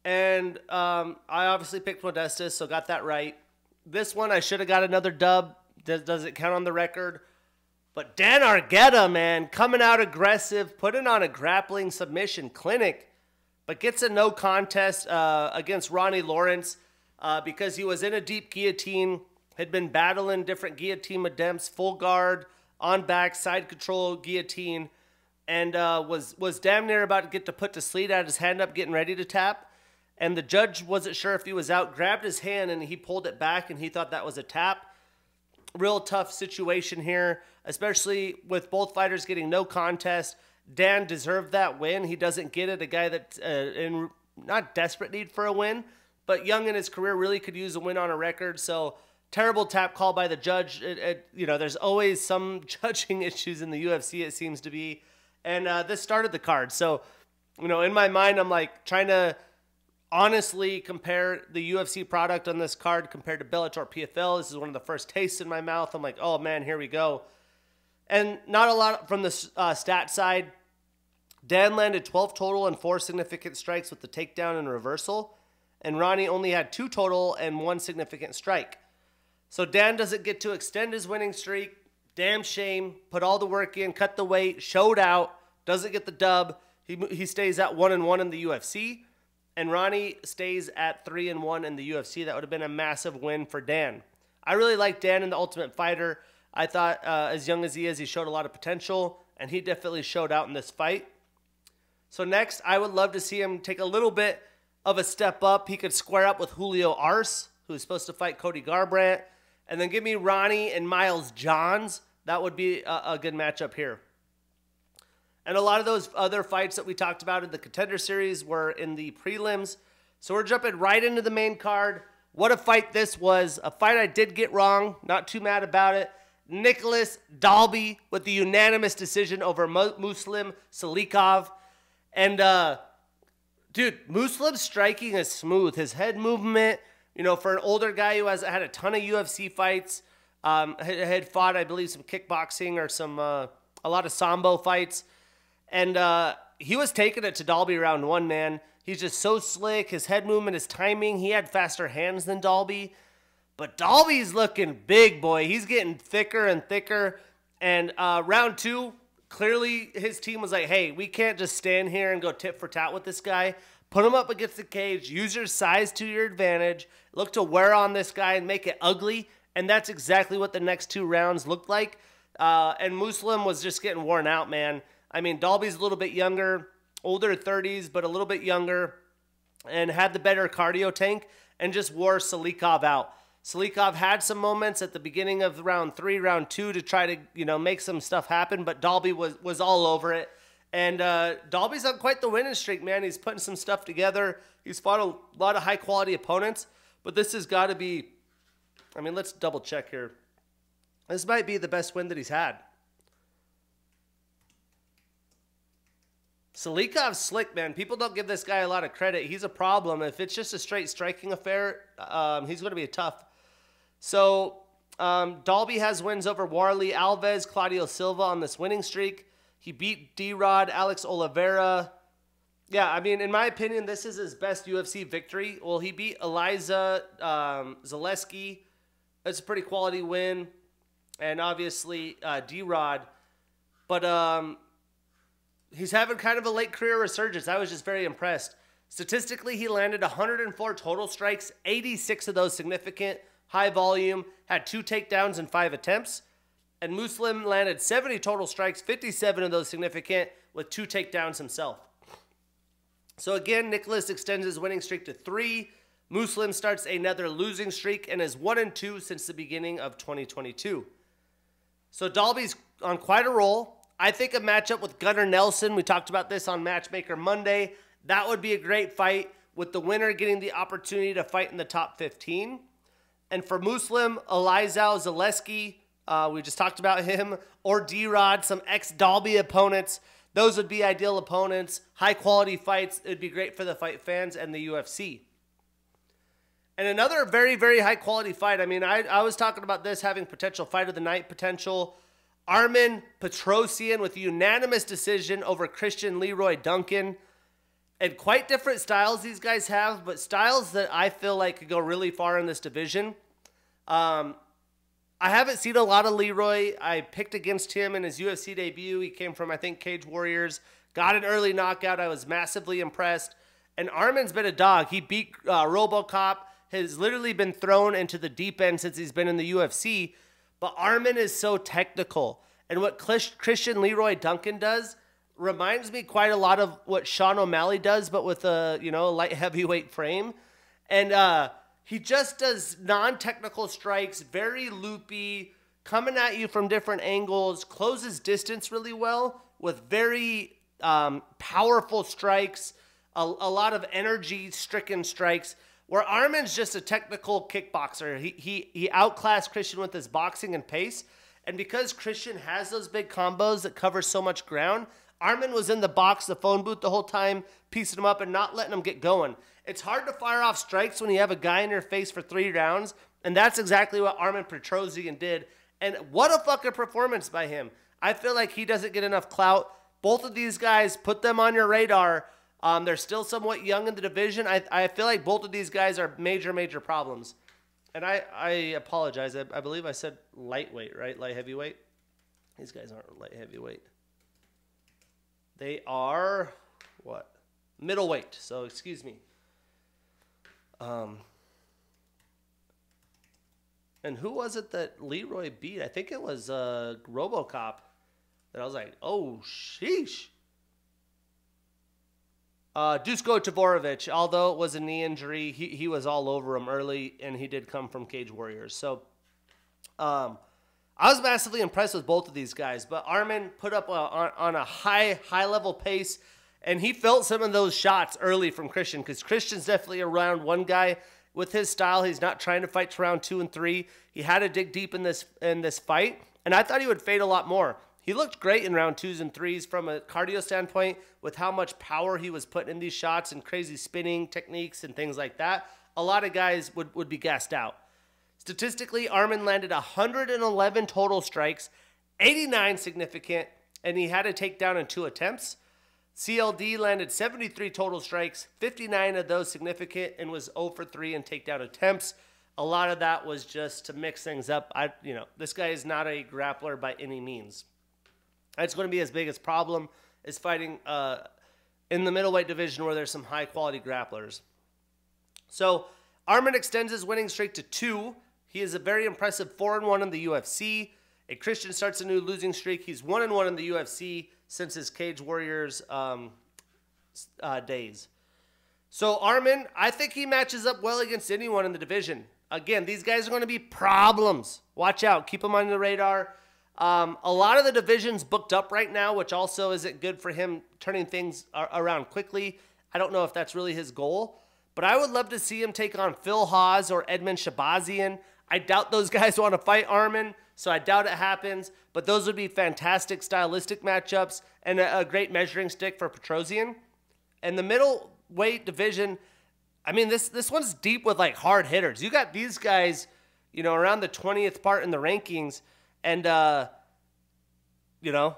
And I obviously picked Modestas, so got that right. This one, I should have got another dub. Does it count on the record? But Dan Argueta, man, coming out aggressive, putting on a grappling submission clinic, but gets a no contest against Ronnie Lawrence because he was in a deep guillotine, had been battling different guillotine attempts, full guard, on back, side control guillotine, and was damn near about to get to put to sleep, had his hand up getting ready to tap. And the judge wasn't sure if he was out, grabbed his hand, and he pulled it back, and he thought that was a tap. Real tough situation here, especially with both fighters getting no contest. Dan deserved that win. He doesn't get it. A guy that's in not desperate need for a win, but young in his career, really could use a win on a record. So terrible tap call by the judge. There's always some judging issues in the UFC, it seems to be. And this started the card. So, in my mind, I'm like trying to honestly compare the UFC product on this card compared to Bellator PFL. This is one of the first tastes in my mouth. I'm like, oh man, here we go. And not a lot from the stat side. Dan landed 12 total and 4 significant strikes with the takedown and reversal. And Ronnie only had 2 total and 1 significant strike. So Dan doesn't get to extend his winning streak. Damn shame. Put all the work in, cut the weight, showed out, doesn't get the dub. He stays at 1-1 in the UFC. And Ronnie stays at 3-1 in the UFC. That would have been a massive win for Dan. I really like Dan in The Ultimate Fighter. I thought as young as he is, he showed a lot of potential, and he definitely showed out in this fight. So next, I would love to see him take a little bit of a step up. He could square up with Julio Arce, who is supposed to fight Cody Garbrandt, and then give me Ronnie and Miles Johns. That would be a good matchup here. And a lot of those other fights that we talked about in the Contender Series were in the prelims. So we're jumping right into the main card. What a fight this was. A fight I did get wrong. Not too mad about it. Nicholas Dalby with the unanimous decision over Muslim Salikov. And, dude, Muslim's striking is smooth. His head movement, for an older guy who hasn't had a ton of UFC fights, had fought, I believe, some kickboxing or a lot of Sambo fights. And he was taking it to Dalby round 1, man. He's just so slick. His head movement, his timing. He had faster hands than Dalby. But Dalby's looking big, boy. He's getting thicker and thicker. And round 2, clearly his team was like, hey, we can't just stand here and go tit for tat with this guy. Put him up against the cage. Use your size to your advantage. Look to wear on this guy and make it ugly. And that's exactly what the next 2 rounds looked like. And Muslim was just getting worn out, man. I mean, Dalby's a little bit younger, older 30s, but a little bit younger, and had the better cardio tank and just wore Salikov out. Salikov had some moments at the beginning of round 3, round 2 to try to, make some stuff happen, but Dalby was all over it. And Dalby's on quite the winning streak, man. He's putting some stuff together. He's fought a lot of high-quality opponents. But this has got to be, I mean, let's double check here. This might be the best win that he's had. Salikov's slick, man. People don't give this guy a lot of credit. He's a problem. If it's just a straight striking affair, he's going to be tough. So Dalby has wins over Warley Alves, Claudio Silva on this winning streak. He beat D-Rod, Alex Oliveira. Yeah, I mean, in my opinion, this is his best UFC victory. Well, he beat Eliza Zaleski. That's a pretty quality win. And obviously D-Rod. But he's having kind of a late career resurgence. I was just very impressed. Statistically, he landed 104 total strikes, 86 of those significant, high volume, had 2 takedowns in 5 attempts. And Muslim landed 70 total strikes, 57 of those significant, with 2 takedowns himself. So again, Nicholas extends his winning streak to 3. Muslim starts another losing streak and is 1-2 since the beginning of 2022. So Dalby's on quite a roll. I think a matchup with Gunnar Nelson, we talked about this on Matchmaker Monday, that would be a great fight, with the winner getting the opportunity to fight in the top 15. And for Muslim, Elizao Zaleski, we just talked about him, or D-Rod, some ex-Dalby opponents. Those would be ideal opponents, high-quality fights. It would be great for the fight fans and the UFC. And another very, very high-quality fight. I mean, I was talking about this having potential fight of the night potential. Armen Petrosyan with a unanimous decision over Christian Leroy Duncan. And quite different styles these guys have, but styles that I feel like could go really far in this division. I haven't seen a lot of Leroy. I picked against him in his UFC debut. He came from, I think, Cage Warriors. Got an early knockout. I was massively impressed. And Armen's been a dog. He beat RoboCop. Has literally been thrown into the deep end since he's been in the UFC. But Armen is so technical. And what Christian Leroy Duncan does reminds me quite a lot of what Sean O'Malley does, but with a, light heavyweight frame. And he just does non-technical strikes, very loopy, coming at you from different angles, closes distance really well with very powerful strikes, a lot of energy-stricken strikes, where Armen's just a technical kickboxer. He outclassed Christian with his boxing and pace, and because Christian has those big combos that cover so much ground, Armen was in the box, the phone booth the whole time, piecing him up and not letting him get going. It's hard to fire off strikes when you have a guy in your face for 3 rounds, and that's exactly what Armen Petrosyan did. And what a fucking performance by him. I feel like he doesn't get enough clout. Both of these guys, put them on your radar. They're still somewhat young in the division. I feel like both of these guys are major, major problems. And I apologize. I believe I said lightweight, right? Light heavyweight. These guys aren't light heavyweight. They are, what? Middleweight. So, excuse me. And who was it that Leroy beat? I think it was RoboCop. That I was like, oh, sheesh. Dusko Tavorovich, although it was a knee injury, he was all over him early, and he did come from Cage Warriors. So I was massively impressed with both of these guys. But Armen put up on a high-level pace, and he felt some of those shots early from Christian, because Christian's definitely a round 1 guy. With his style, he's not trying to fight to round 2 and 3. He had to dig deep in this fight, and I thought he would fade a lot more. He looked great in round 2s and 3s from a cardio standpoint with how much power he was putting in these shots and crazy spinning techniques and things like that. A lot of guys would be gassed out. Statistically, Armen landed 111 total strikes, 89 significant, and he had a takedown in 2 attempts. CLD landed 73 total strikes, 59 of those significant, and was 0 for 3 in takedown attempts. A lot of that was just to mix things up. This guy is not a grappler by any means. That's going to be his biggest problem, is fighting in the middleweight division where there's some high-quality grapplers. So Armen extends his winning streak to 2. He is a very impressive 4-1 in the UFC. A Christian starts a new losing streak. He's 1-1 in the UFC since his Cage Warriors days. So Armen, I think he matches up well against anyone in the division. Again, these guys are going to be problems. Watch out. Keep them on the radar. A lot of the division's booked up right now, which also isn't good for him turning things around quickly. I don't know if that's really his goal, but I would love to see him take on Phil Hawes or Edmund Shabazian. I doubt those guys want to fight Arman, so I doubt it happens, but those would be fantastic stylistic matchups and a great measuring stick for Petrosian. And the middleweight division, I mean, this one's deep with like hard hitters. You got these guys, you know, around the 20th part in the rankings, and you know,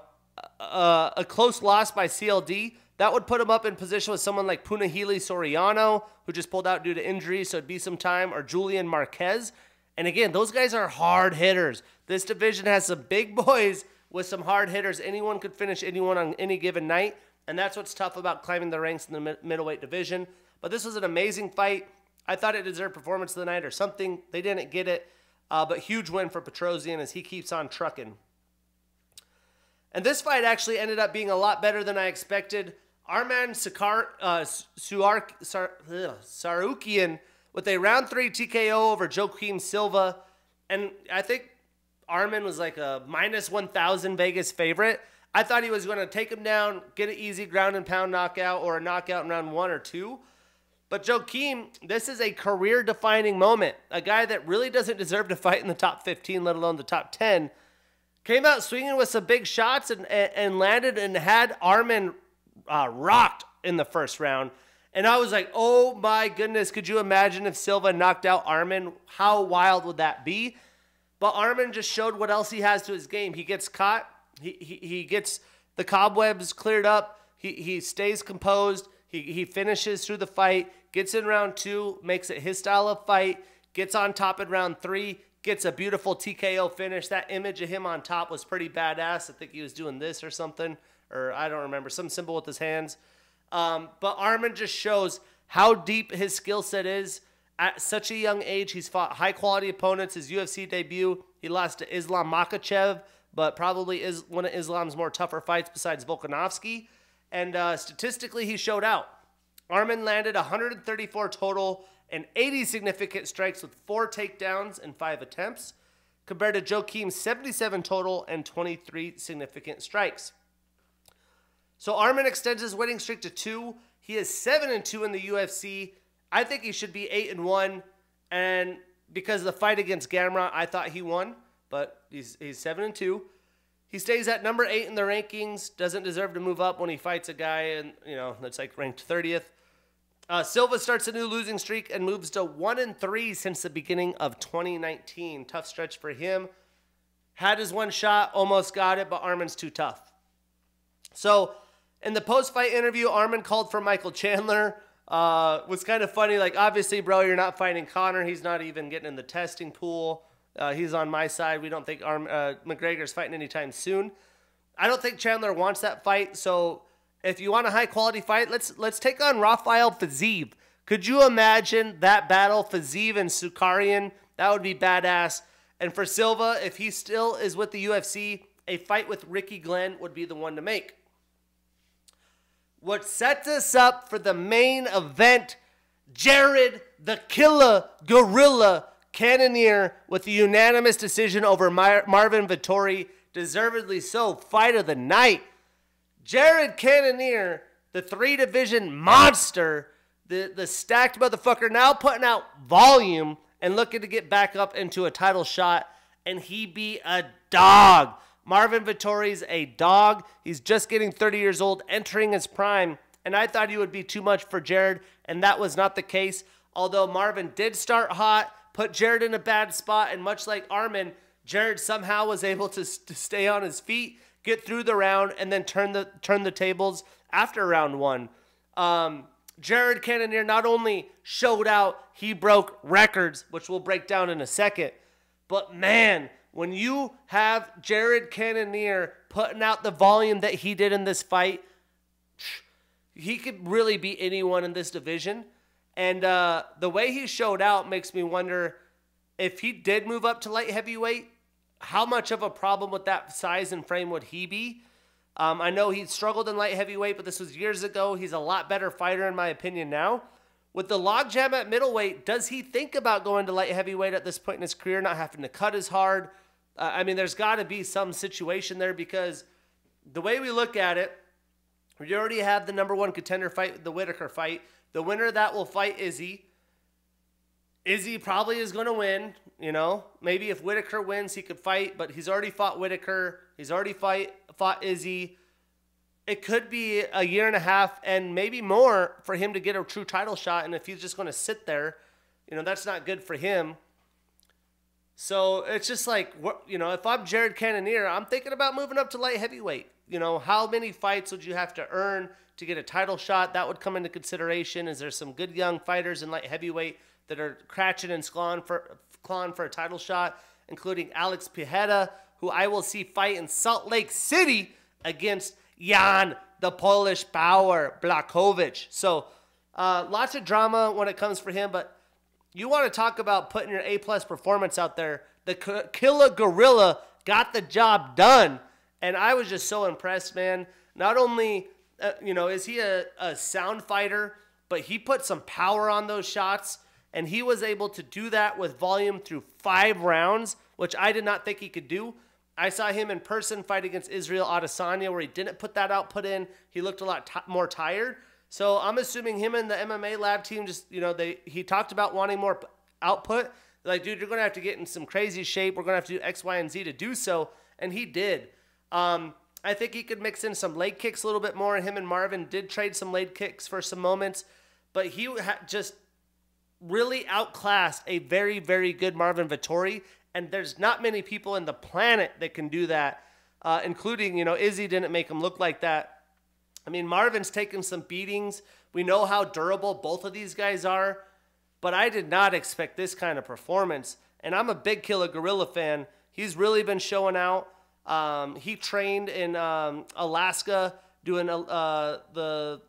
a close loss by CLD that would put him up in position with someone like Punahele Soriano, who just pulled out due to injury, so it'd be some time, or Julian Marquez. And again, those guys are hard hitters. This division has some big boys with some hard hitters. Anyone could finish anyone on any given night, and that's what's tough about climbing the ranks in the middleweight division. But this was an amazing fight. I thought it deserved performance of the night or something. They didn't get it, but huge win for Petrosian as he keeps on trucking. And this fight actually ended up being a lot better than I expected. Arman Sarukian with a round 3 TKO over Joaquim Silva. And I think Arman was like a minus 1,000 Vegas favorite. I thought he was going to take him down, get an easy ground and pound knockout or a knockout in round 1 or 2. But Joaquim, this is a career-defining moment. A guy that really doesn't deserve to fight in the top 15, let alone the top 10, came out swinging with some big shots and landed and had Arman rocked in the first round. And I was like, oh my goodness, could you imagine if Silva knocked out Arman? How wild would that be? But Arman just showed what else he has to his game. He gets caught. He gets the cobwebs cleared up. He stays composed. He finishes through the fight, gets in round 2, makes it his style of fight, gets on top in round 3, gets a beautiful TKO finish. That image of him on top was pretty badass. I think he was doing this or something, or I don't remember, some symbol with his hands. But Arman just shows how deep his skill set is. At such a young age, he's fought high-quality opponents. His UFC debut, he lost to Islam Makhachev, but probably is one of Islam's more tougher fights besides Volkanovski. And statistically, he showed out. Arman landed 134 total and 80 significant strikes with 4 takedowns and 5 attempts, compared to Joaquim's 77 total and 23 significant strikes. So Arman extends his winning streak to 2. He is 7-2 in the UFC. I think he should be 8-1. And because of the fight against Gamrot, I thought he won, but he's 7-2. He stays at number 8 in the rankings. Doesn't deserve to move up when he fights a guy and that's like ranked 30th. Silva starts a new losing streak and moves to 1-3 since the beginning of 2019. Tough stretch for him. Had his one shot, almost got it, but Arman's too tough. So in the post-fight interview, Arman called for Michael Chandler. Was kind of funny. Like, obviously, bro, you're not fighting Conor. He's not even getting in the testing pool. He's on my side. We don't think McGregor's fighting anytime soon. I don't think Chandler wants that fight. So if you want a high-quality fight, let's take on Rafael Fiziev. Could you imagine that battle, Fiziev and Sukarian? That would be badass. And for Silva, if he still is with the UFC, a fight with Ricky Glenn would be the one to make. What sets us up for the main event, Jared the Killa Gorilla Cannonier with a unanimous decision over Marvin Vettori, deservedly so, fight of the night. Jared Cannonier, the 3-division monster, the stacked motherfucker, now putting out volume and looking to get back up into a title shot, and he be a dog. Marvin Vettori's a dog. He's just getting 30 years old, entering his prime, and I thought he would be too much for Jared, and that was not the case. Although Marvin did start hot, put Jared in a bad spot, and much like Arman, Jared somehow was able to stay on his feet, get through the round, and then turn the tables after round 1. Jared Cannonier not only showed out, he broke records, which we'll break down in a second. But man, when you have Jared Cannonier putting out the volume that he did in this fight, he could really beat anyone in this division. And the way he showed out makes me wonder if he did move up to light heavyweight, how much of a problem with that size and frame would he be? I know he struggled in light heavyweight, but this was years ago. He's a lot better fighter in my opinion now. With the logjam at middleweight, does he think about going to light heavyweight at this point in his career, not having to cut as hard? I mean, there's got to be some situation there because the way we look at it, we already have the number one contender fight, the Whitaker fight. The winner of that will fight Izzy. Izzy probably is going to win, you know. Maybe if Whitaker wins, he could fight, but he's already fought Whitaker. He's already fought Izzy. It could be a year and a half and maybe more for him to get a true title shot, and if he's just going to sit there, you know, that's not good for him. So it's just like, you know, if I'm Jared Cannonier, I'm thinking about moving up to light heavyweight. You know, how many fights would you have to earn to get a title shot? That would come into consideration. Is there some good young fighters in light heavyweight that are scratching and clawing for a title shot, including Alex Picheta, who I will see fight in Salt Lake City against Jan, the Polish Power, Blachowicz. So lots of drama when it comes for him, but you want to talk about putting your A-plus performance out there. The Killa Gorilla got the job done. And I was just so impressed, man. Not only, you know, is he a sound fighter, but he put some power on those shots. And he was able to do that with volume through 5 rounds, which I did not think he could do. I saw him in person fight against Israel Adesanya, where he didn't put that output in. He looked a lot more tired. So I'm assuming him and the MMA lab team just, you know, he talked about wanting more output. They're like, dude, you're going to have to get in some crazy shape. We're going to have to do X, Y, and Z to do so. And he did. I think he could mix in some leg kicks a little bit more. Him and Marvin did trade some leg kicks for some moments. But he just really outclassed a very, very good Marvin Vettori. And there's not many people in the planet that can do that, including, you know, Izzy didn't make him look like that. I mean, Marvin's taken some beatings. We know how durable both of these guys are, but I did not expect this kind of performance. And I'm a big Killa Gorilla fan. He's really been showing out. He trained in Alaska doing not the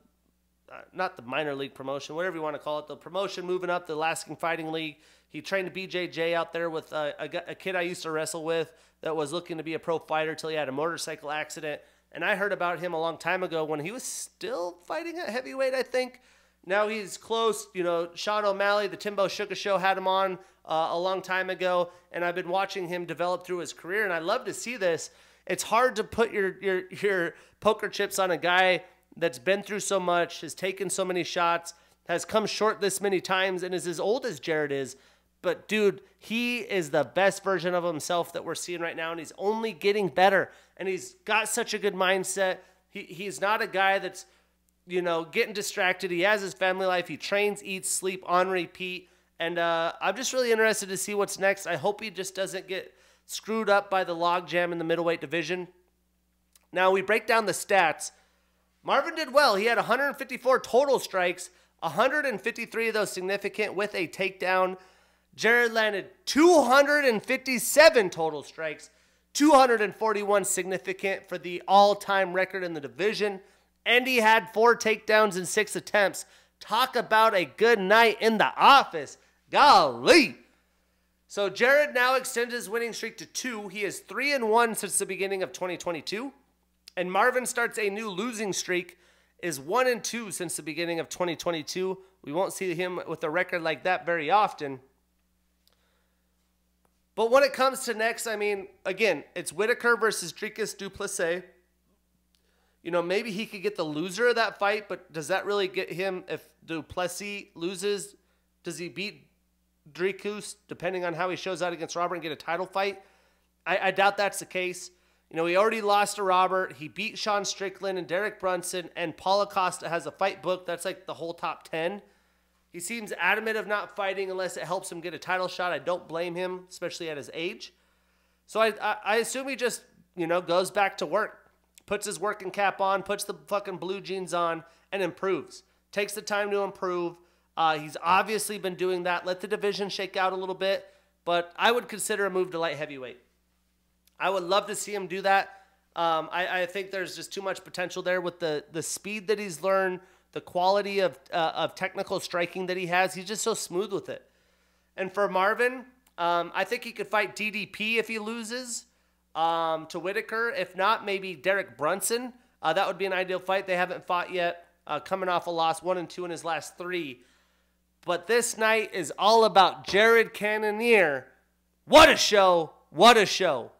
minor league promotion, whatever you want to call it, the promotion moving up, the Alaskan Fighting League. He trained BJJ out there with a kid I used to wrestle with that was looking to be a pro fighter till he had a motorcycle accident. And I heard about him a long time ago when he was still fighting at heavyweight, I think. Now he's close. You know, Sean O'Malley, the Timbo Shuka Show, had him on a long time ago. And I've been watching him develop through his career. And I love to see this. It's hard to put your poker chips on a guy that's been through so much, has taken so many shots, has come short this many times, and is as old as Jared is. But, dude, he is the best version of himself that we're seeing right now, and he's only getting better. And he's got such a good mindset. He's not a guy that's, you know, getting distracted. He has his family life. He trains, eats, sleep on repeat. And I'm just really interested to see what's next. I hope he just doesn't get screwed up by the logjam in the middleweight division. Now, we break down the stats. Marvin did well. He had 154 total strikes, 153 of those significant with a takedown. Jared landed 257 total strikes, 241 significant for the all-time record in the division, and he had 4 takedowns in 6 attempts. Talk about a good night in the office. Golly! So Jared now extends his winning streak to 2. He is 3-1 since the beginning of 2022. And Marvin starts a new losing streak, is 1-2 since the beginning of 2022. We won't see him with a record like that very often. But when it comes to next, I mean, again, it's Whitaker versus Dricus du Plessis. You know, maybe he could get the loser of that fight, but does that really get him, if du Plessis loses, does he beat Dricus, depending on how he shows out against Robert and get a title fight? I doubt that's the case. You know, he already lost to Robert. He beat Sean Strickland and Derek Brunson, and Paulo Costa has a fight book. That's like the whole top 10. He seems adamant of not fighting unless it helps him get a title shot. I don't blame him, especially at his age. So I assume he just, you know, goes back to work, puts his working cap on, puts the fucking blue jeans on, and improves. Takes the time to improve. He's obviously been doing that. Let the division shake out a little bit, but I would consider a move to light heavyweight. I would love to see him do that. I think there's just too much potential there with the speed that he's learned, the quality of technical striking that he has. He's just so smooth with it. And for Marvin, I think he could fight DDP if he loses to Whitaker. If not, maybe Derek Brunson. That would be an ideal fight. They haven't fought yet. Coming off a loss, 1-2 in his last 3. But this night is all about Jared Cannonier. What a show. What a show.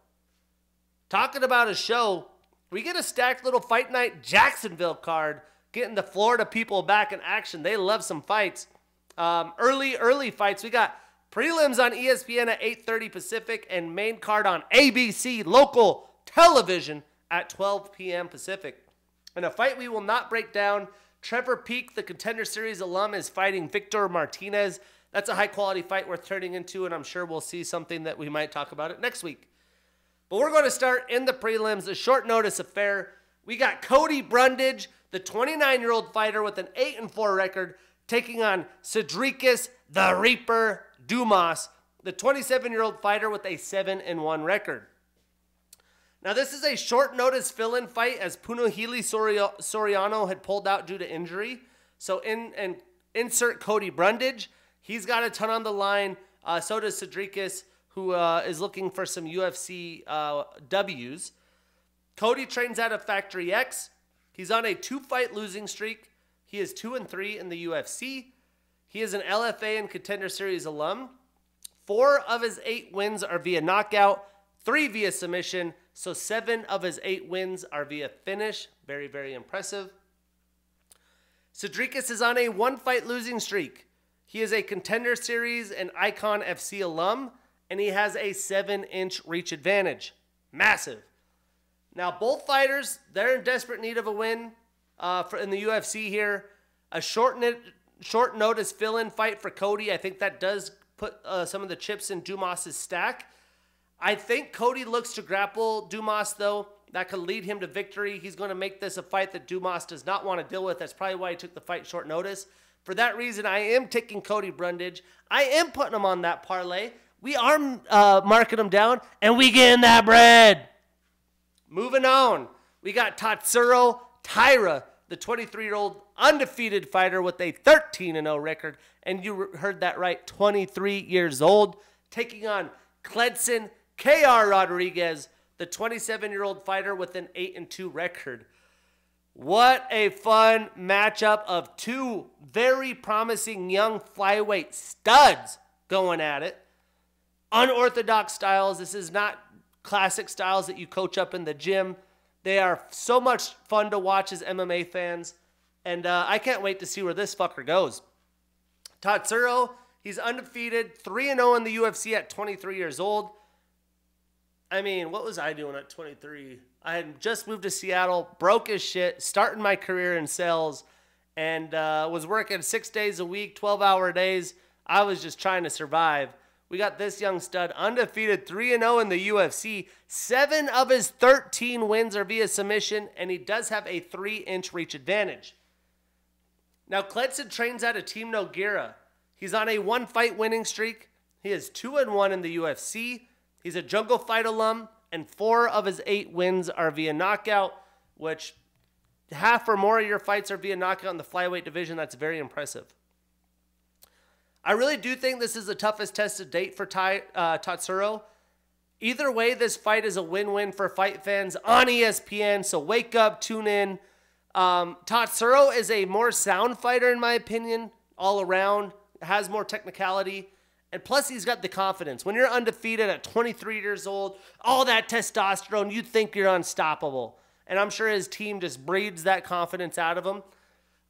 Talking about a show, we get a stacked little Fight Night Jacksonville card, getting the Florida people back in action. They love some fights. Early fights. We got prelims on ESPN at 8:30 Pacific and main card on ABC local television at 12 p.m. Pacific. In a fight we will not break down, Trevor Peek, the Contender Series alum, is fighting Victor Martinez. That's a high-quality fight worth turning into, and I'm sure we'll see something that we might talk about it next week. But we're going to start in the prelims, a short notice affair. We got Cody Brundage, the 29-year-old fighter with an 8-4 record, taking on Cedricus the Reaper Dumas, the 27-year-old fighter with a 7-1 record. Now, this is a short notice fill-in fight as Punahele Soriano had pulled out due to injury. So insert Cody Brundage. He's got a ton on the line. So does Cedricus, who is looking for some UFC Ws. Cody trains out of Factory X. He's on a 2-fight losing streak. He is 2-3 in the UFC. He is an LFA and Contender Series alum. 4 of his 8 wins are via knockout, 3 via submission. So 7 of his 8 wins are via finish. Very, very impressive. Cedricus is on a 1-fight losing streak. He is a Contender Series and Icon FC alum, and he has a 7-inch reach advantage. Massive. Now, both fighters, they're in desperate need of a win in the UFC here. A short notice fill-in fight for Cody. I think that does put some of the chips in Dumas' stack. I think Cody looks to grapple Dumas, though. That could lead him to victory. He's going to make this a fight that Dumas does not want to deal with. That's probably why he took the fight short notice. For that reason, I am taking Cody Brundage. I am putting him on that parlay. We are marking him down, and we getting that bread. Moving on, we got Tatsuro Taira, the 23-year-old undefeated fighter with a 13-0 record. And you heard that right, 23 years old, taking on Cledson K.R. Rodriguez, the 27-year-old fighter with an 8-2 record. What a fun matchup of 2 very promising young flyweight studs going at it. Unorthodox styles. This is not classic styles that you coach up in the gym. They are so much fun to watch as MMA fans. And I can't wait to see where this fucker goes. Tatsuro, he's undefeated, 3-0 in the UFC at 23 years old. I mean, what was I doing at 23? I had just moved to Seattle, broke as shit, starting my career in sales, and was working 6 days a week, 12-hour days. I was just trying to survive. We got this young stud, undefeated, 3-0 in the UFC. 7 of his 13 wins are via submission, and he does have a 3-inch reach advantage. Now, Cledson trains out of Team Nogueira. He's on a 1-fight winning streak. He is 2-1 in the UFC. He's a Jungle Fight alum, and 4 of his 8 wins are via knockout, which half or more of your fights are via knockout in the flyweight division. That's very impressive. I really do think this is the toughest test to date for Tatsuro. Either way, this fight is a win-win for fight fans on ESPN, so wake up, tune in. Tatsuro is a more sound fighter, in my opinion, all around, has more technicality. And plus, he's got the confidence. When you're undefeated at 23 years old, all that testosterone, you think you're unstoppable. And I'm sure his team just breeds that confidence out of him.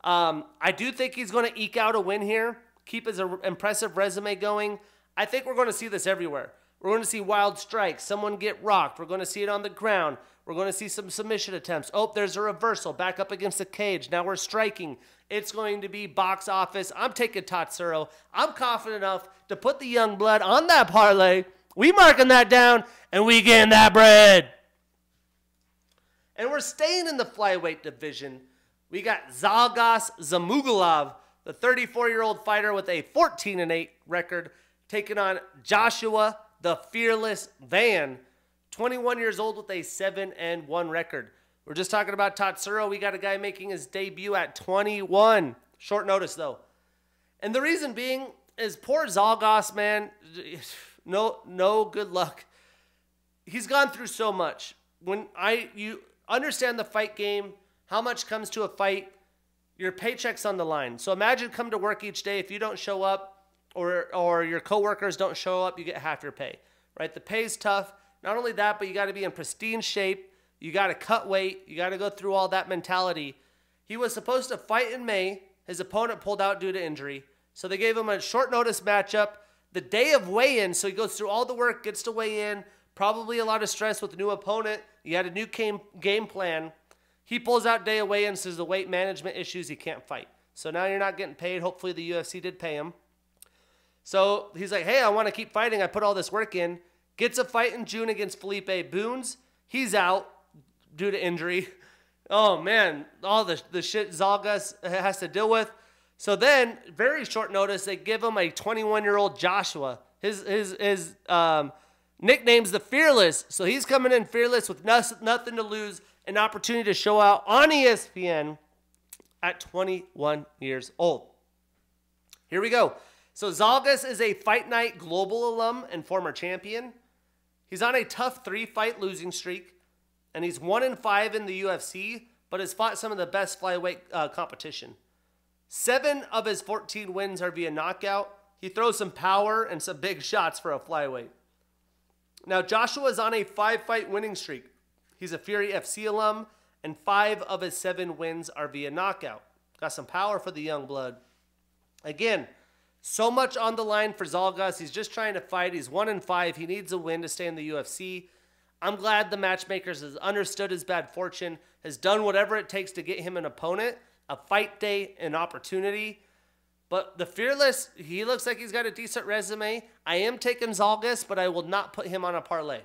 I do think he's going to eke out a win here, keep his impressive resume going. I think we're going to see this everywhere. We're going to see wild strikes, someone get rocked. We're going to see it on the ground. We're going to see some submission attempts. Oh, there's a reversal back up against the cage. Now we're striking. It's going to be box office. I'm taking Tatsuro. I'm confident enough to put the young blood on that parlay. We marking that down, and we getting that bread. And we're staying in the flyweight division. We got Zhalgas Zhumagulov, the 34-year-old fighter with a 14-8 record, taking on Joshua the Fearless Van, 21 years old with a 7-1 record. We're just talking about Tatsuro. We got a guy making his debut at 21. Short notice, though. And the reason being is poor Zhalgas, man, no good luck. He's gone through so much. When you understand the fight game, how much comes to a fight, your paycheck's on the line. So imagine come to work each day. If you don't show up or your coworkers don't show up, you get half your pay, right? The pay's tough. Not only that, but you got to be in pristine shape. You got to cut weight. You got to go through all that mentality. He was supposed to fight in May. His opponent pulled out due to injury. So they gave him a short notice matchup the day of weigh-in. So he goes through all the work, gets to weigh in. Probably a lot of stress with the new opponent. He had a new game plan. He pulls out day of weigh-in, says the weight management issues, he can't fight. So now you're not getting paid. Hopefully the UFC did pay him. So he's like, hey, I want to keep fighting. I put all this work in. Gets a fight in June against Felipe Boons. He's out due to injury. Oh, man, all the shit Zalgas has to deal with. So then, very short notice, they give him a 21-year-old Joshua. His nickname's the Fearless. So he's coming in fearless with nothing to lose. An opportunity to show out on ESPN at 21 years old. Here we go. So Zalgas is a Fight Night Global alum and former champion. He's on a tough 3-fight losing streak, and he's 1-5 in the UFC, but has fought some of the best flyweight competition. 7 of his 14 wins are via knockout. He throws some power and some big shots for a flyweight. Now, Joshua is on a 5-fight winning streak. He's a Fury FC alum, and 5 of his 7 wins are via knockout. Got some power for the young blood. Again, so much on the line for Zalgas. He's just trying to fight. He's 1-5. He needs a win to stay in the UFC. I'm glad the matchmakers has understood his bad fortune, has done whatever it takes to get him an opponent, a fight day, an opportunity. But the Fearless, he looks like he's got a decent resume. I am taking Zalgas, but I will not put him on a parlay.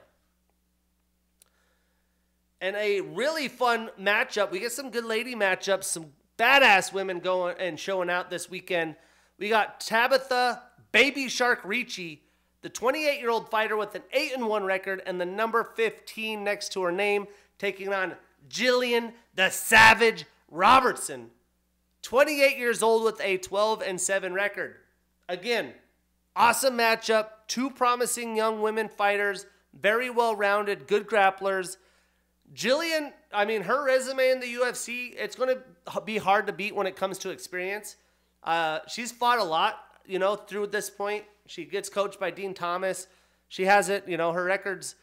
And a really fun matchup. We get some good lady matchups, some badass women going and showing out this weekend. We got Tabitha Baby Shark Ricci, the 28-year-old fighter with an 8-1 record and the number 15 next to her name, taking on Jillian the Savage Robertson, 28 years old with a 12-7 record. Again, awesome matchup. 2 promising young women fighters, very well-rounded, good grapplers. Jillian, I mean, her resume in the UFC, it's going to be hard to beat when it comes to experience. She's fought a lot, through this point. She gets coached by Dean Thomas. She has it, her record's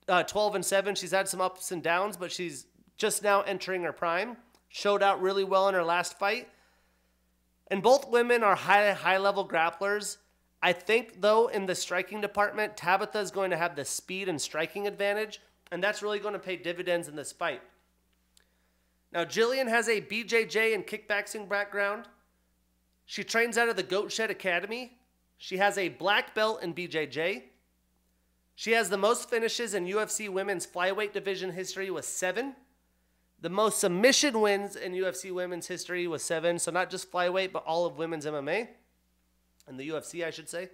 12-7. She's had some ups and downs, but she's just now entering her prime. Showed out really well in her last fight. And both women are high-level grapplers. I think, though, in the striking department, Tabitha is going to have the speed and striking advantage, and that's really going to pay dividends in this fight. Now, Jillian has a BJJ and kickboxing background. She trains out of the Goat Shed Academy. She has a black belt in BJJ. She has the most finishes in UFC women's flyweight division history with 7. The most submission wins in UFC women's history was 7. So not just flyweight, but all of women's MMA. And the UFC, I should say.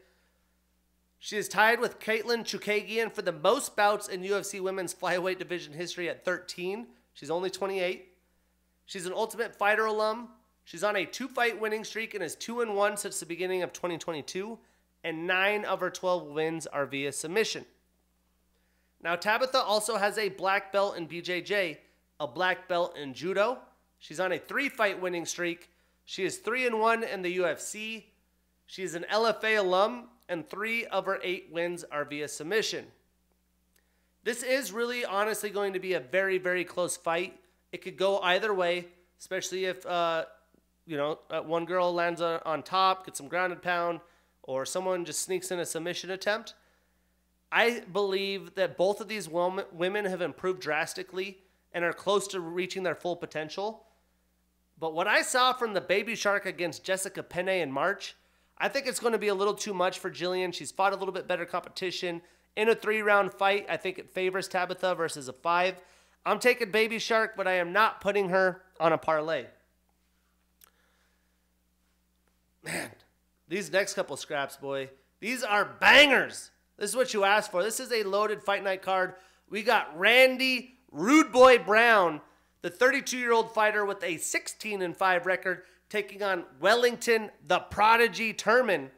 She is tied with Caitlin Chukagian for the most bouts in UFC women's flyweight division history at 13. She's only 28. She's an Ultimate Fighter alum. She's on a 2-fight winning streak and is 2-1 since the beginning of 2022. And 9 of her 12 wins are via submission. Now, Tabitha also has a black belt in BJJ, a black belt in Judo. She's on a 3-fight winning streak. She is 3-1 in the UFC. She is an LFA alum, and 3 of her 8 wins are via submission. This is really honestly going to be a very, very close fight. It could go either way, especially if, one girl lands on top, gets some grounded pound, or someone just sneaks in a submission attempt. I believe that both of these women have improved drastically and are close to reaching their full potential. But what I saw from the Baby Shark against Jessica Penne in March, I think it's going to be a little too much for Jillian. She's fought a little bit better competition. In a 3-round fight, I think it favors Tabitha versus a 5. I'm taking Baby Shark, but I am not putting her on a parlay. Man, these next couple scraps, boy, these are bangers. This is what you asked for. This is a loaded fight night card. We got Randy Rude Boy Brown, the 32-year-old fighter with a 16-5 record, taking on Wellington the Prodigy Turman,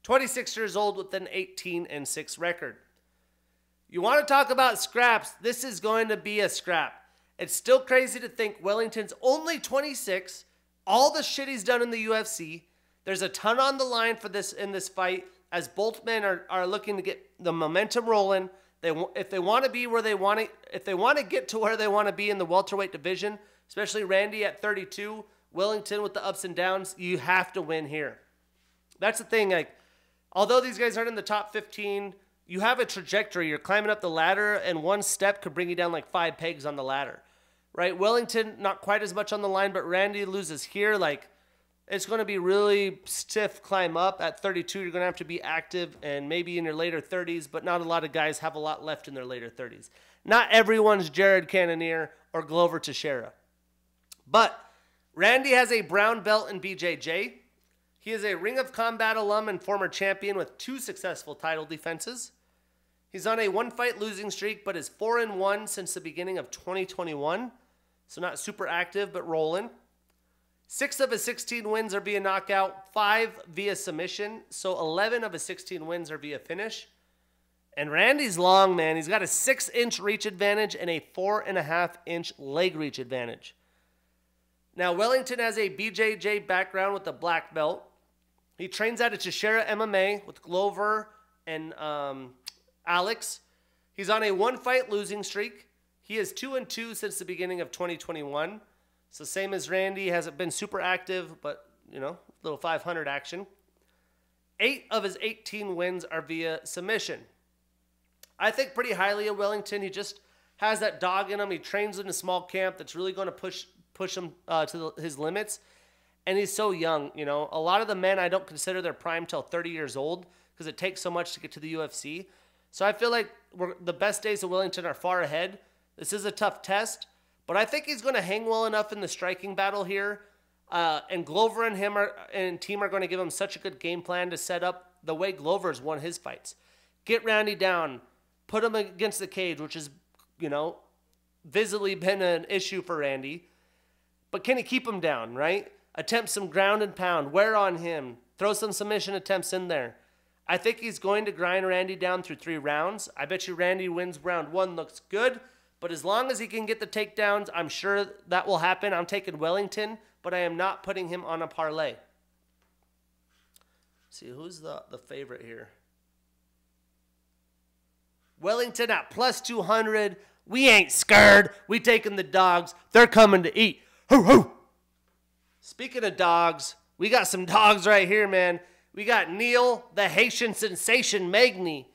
26 years old with an 18-6 record. You want to talk about scraps? This is going to be a scrap. It's still crazy to think Wellington's only 26. All the shit he's done in the UFC. There's a ton on the line for this in this fight, as both men are looking to get the momentum rolling. If they want to be where they want to, if they want to get to where they want to be in the welterweight division, especially Randy at 32, Wellington with the ups and downs, you have to win here. That's the thing. Like, although these guys aren't in the top 15, you have a trajectory. You're climbing up the ladder, and one step could bring you down like 5 pegs on the ladder, right? Wellington, not quite as much on the line, but Randy loses here. Like, it's going to be really stiff climb up. At 32, you're going to have to be active and maybe in your later 30s, but not a lot of guys have a lot left in their later 30s. Not everyone's Jared Cannonier or Glover Teixeira. But Randy has a brown belt in BJJ. He is a Ring of Combat alum and former champion with 2 successful title defenses. He's on a 1-fight losing streak, but is 4-1 since the beginning of 2021. So not super active, but rolling. 6 of his 16 wins are via knockout, 5 via submission. So 11 of his 16 wins are via finish. And Randy's long, man. He's got a 6-inch reach advantage and a 4.5-inch leg reach advantage. Now, Wellington has a BJJ background with a black belt. He trains out of Teixeira MMA with Glover and Alex. He's on a 1-fight losing streak. He is 2-2 since the beginning of 2021. So same as Randy, hasn't been super active, but, you know, little 500 action. 8 of his 18 wins are via submission. I think pretty highly of Wellington. He just has that dog in him. He trains in a small camp that's really going to push him to his limits. And he's so young, you know. A lot of the men, I don't consider their prime till 30 years old because it takes so much to get to the UFC. So I feel like the best days of Wellington are far ahead. This is a tough test, but I think he's going to hang well enough in the striking battle here. And Glover and him and team are going to give him such a good game plan to set up the way Glover's won his fights. Get Randy down, put him against the cage, which is, you know, visibly been an issue for Randy. But can he keep him down, right? Attempt some ground and pound, wear on him, throw some submission attempts in there. I think he's going to grind Randy down through 3 rounds. I bet you Randy wins round 1, looks good. But as long as he can get the takedowns, I'm sure that will happen. I'm taking Wellington, but I am not putting him on a parlay. Let's see, who's the favorite here? Wellington at plus 200. We ain't scared. We taking the dogs. They're coming to eat. Hoo, hoo. Speaking of dogs, we got some dogs right here, man. We got Neil, the Haitian sensation Magny,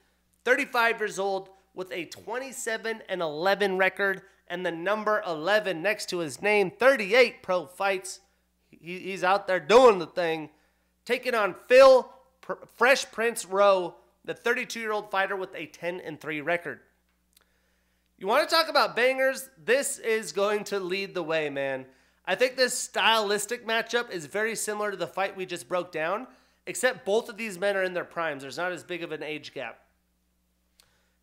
35 years old with a 27-11 record and the number 11 next to his name, 38 pro fights. He's out there doing the thing. Taking on Phil Fresh Prince Rowe, the 32-year-old fighter with a 10-3 record. You want to talk about bangers? This is going to lead the way, man. I think this stylistic matchup is very similar to the fight we just broke down, except both of these men are in their primes. There's not as big of an age gap.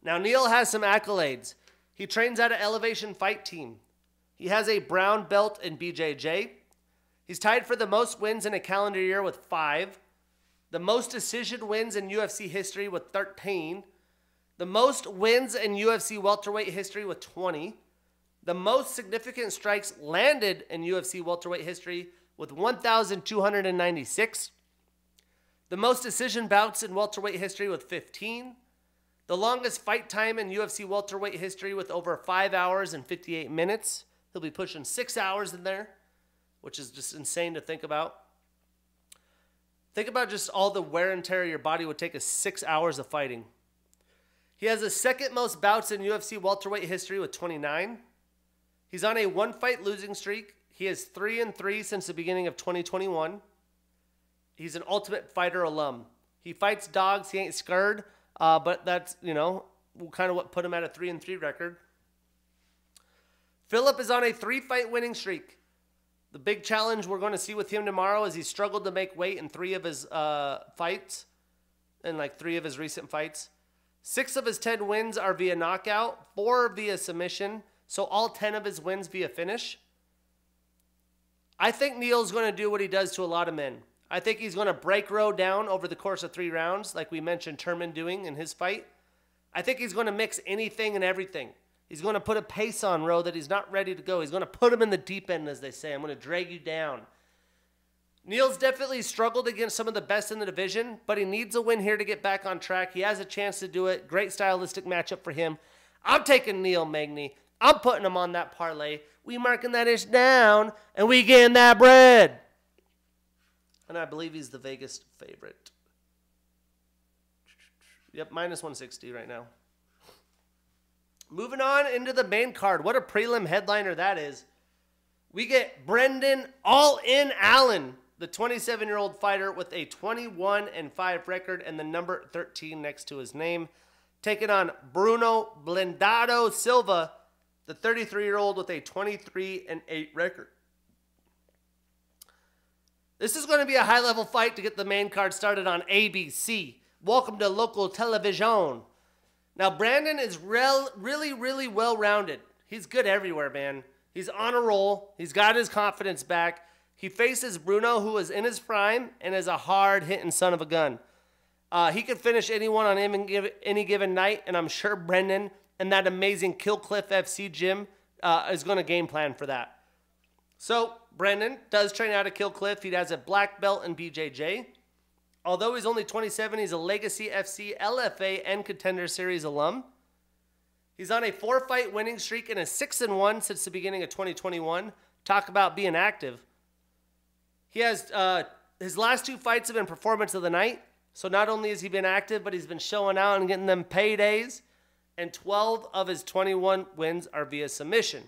Now, Neil has some accolades. He trains out of Elevation Fight Team. He has a brown belt in BJJ. He's tied for the most wins in a calendar year with 5. The most decision wins in UFC history with 13. The most wins in UFC welterweight history with 20. The most significant strikes landed in UFC welterweight history with 1,296. The most decision bouts in welterweight history with 15. The longest fight time in UFC welterweight history with over 5 hours and 58 minutes. He'll be pushing 6 hours in there, which is just insane to think about. Think about just all the wear and tear your body would take 6 hours of fighting. He has the second most bouts in UFC welterweight history with 29. He's on a 1-fight losing streak. He is 3-3 since the beginning of 2021. He's an Ultimate Fighter alum. He fights dogs. He ain't scared. But that's, you know, kind of what put him at a 3-3 record. Philip is on a 3-fight winning streak. The big challenge we're going to see with him tomorrow is he struggled to make weight in 3 of his fights, and like 3 of his recent fights. 6 of his 10 wins are via knockout, 4 via submission, so all 10 of his wins via finish. I think Neil's going to do what he does to a lot of men. I think he's going to break Rowe down over the course of 3 rounds, like we mentioned Turman doing in his fight. I think he's going to mix anything and everything. He's going to put a pace on Rowe that he's not ready to go. He's going to put him in the deep end, as they say. I'm going to drag you down. Neal's definitely struggled against some of the best in the division, but he needs a win here to get back on track. He has a chance to do it. Great stylistic matchup for him. I'm taking Neal Magny. I'm putting him on that parlay. We marking that ish down, and we getting that bread. And I believe he's the Vegas favorite. Yep, minus 160 right now. Moving on into the main card. What a prelim headliner that is. We get Brendan All-In Allen, the 27-year-old fighter with a 21-5 record and the number 13 next to his name, taking on Bruno Blindado Silva, the 33-year-old with a 23-8 record. This is going to be a high-level fight to get the main card started on ABC. Welcome to local television. Now, Brandon is really well-rounded. He's good everywhere, man. He's on a roll. He's got his confidence back. He faces Bruno, who is in his prime and is a hard-hitting son of a gun. He could finish anyone on any given night, and I'm sure Brendan and that amazing Kill Cliff FC gym is going to game plan for that. So, Brendan does train out of Kill Cliff. He has a black belt in BJJ. Although he's only 27, he's a Legacy FC, LFA, and Contender Series alum. He's on a 4-fight winning streak and is 6-1 since the beginning of 2021. Talk about being active. He has his last 2 fights have been performance of the night. So not only has he been active, but he's been showing out and getting them paydays. And 12 of his 21 wins are via submission.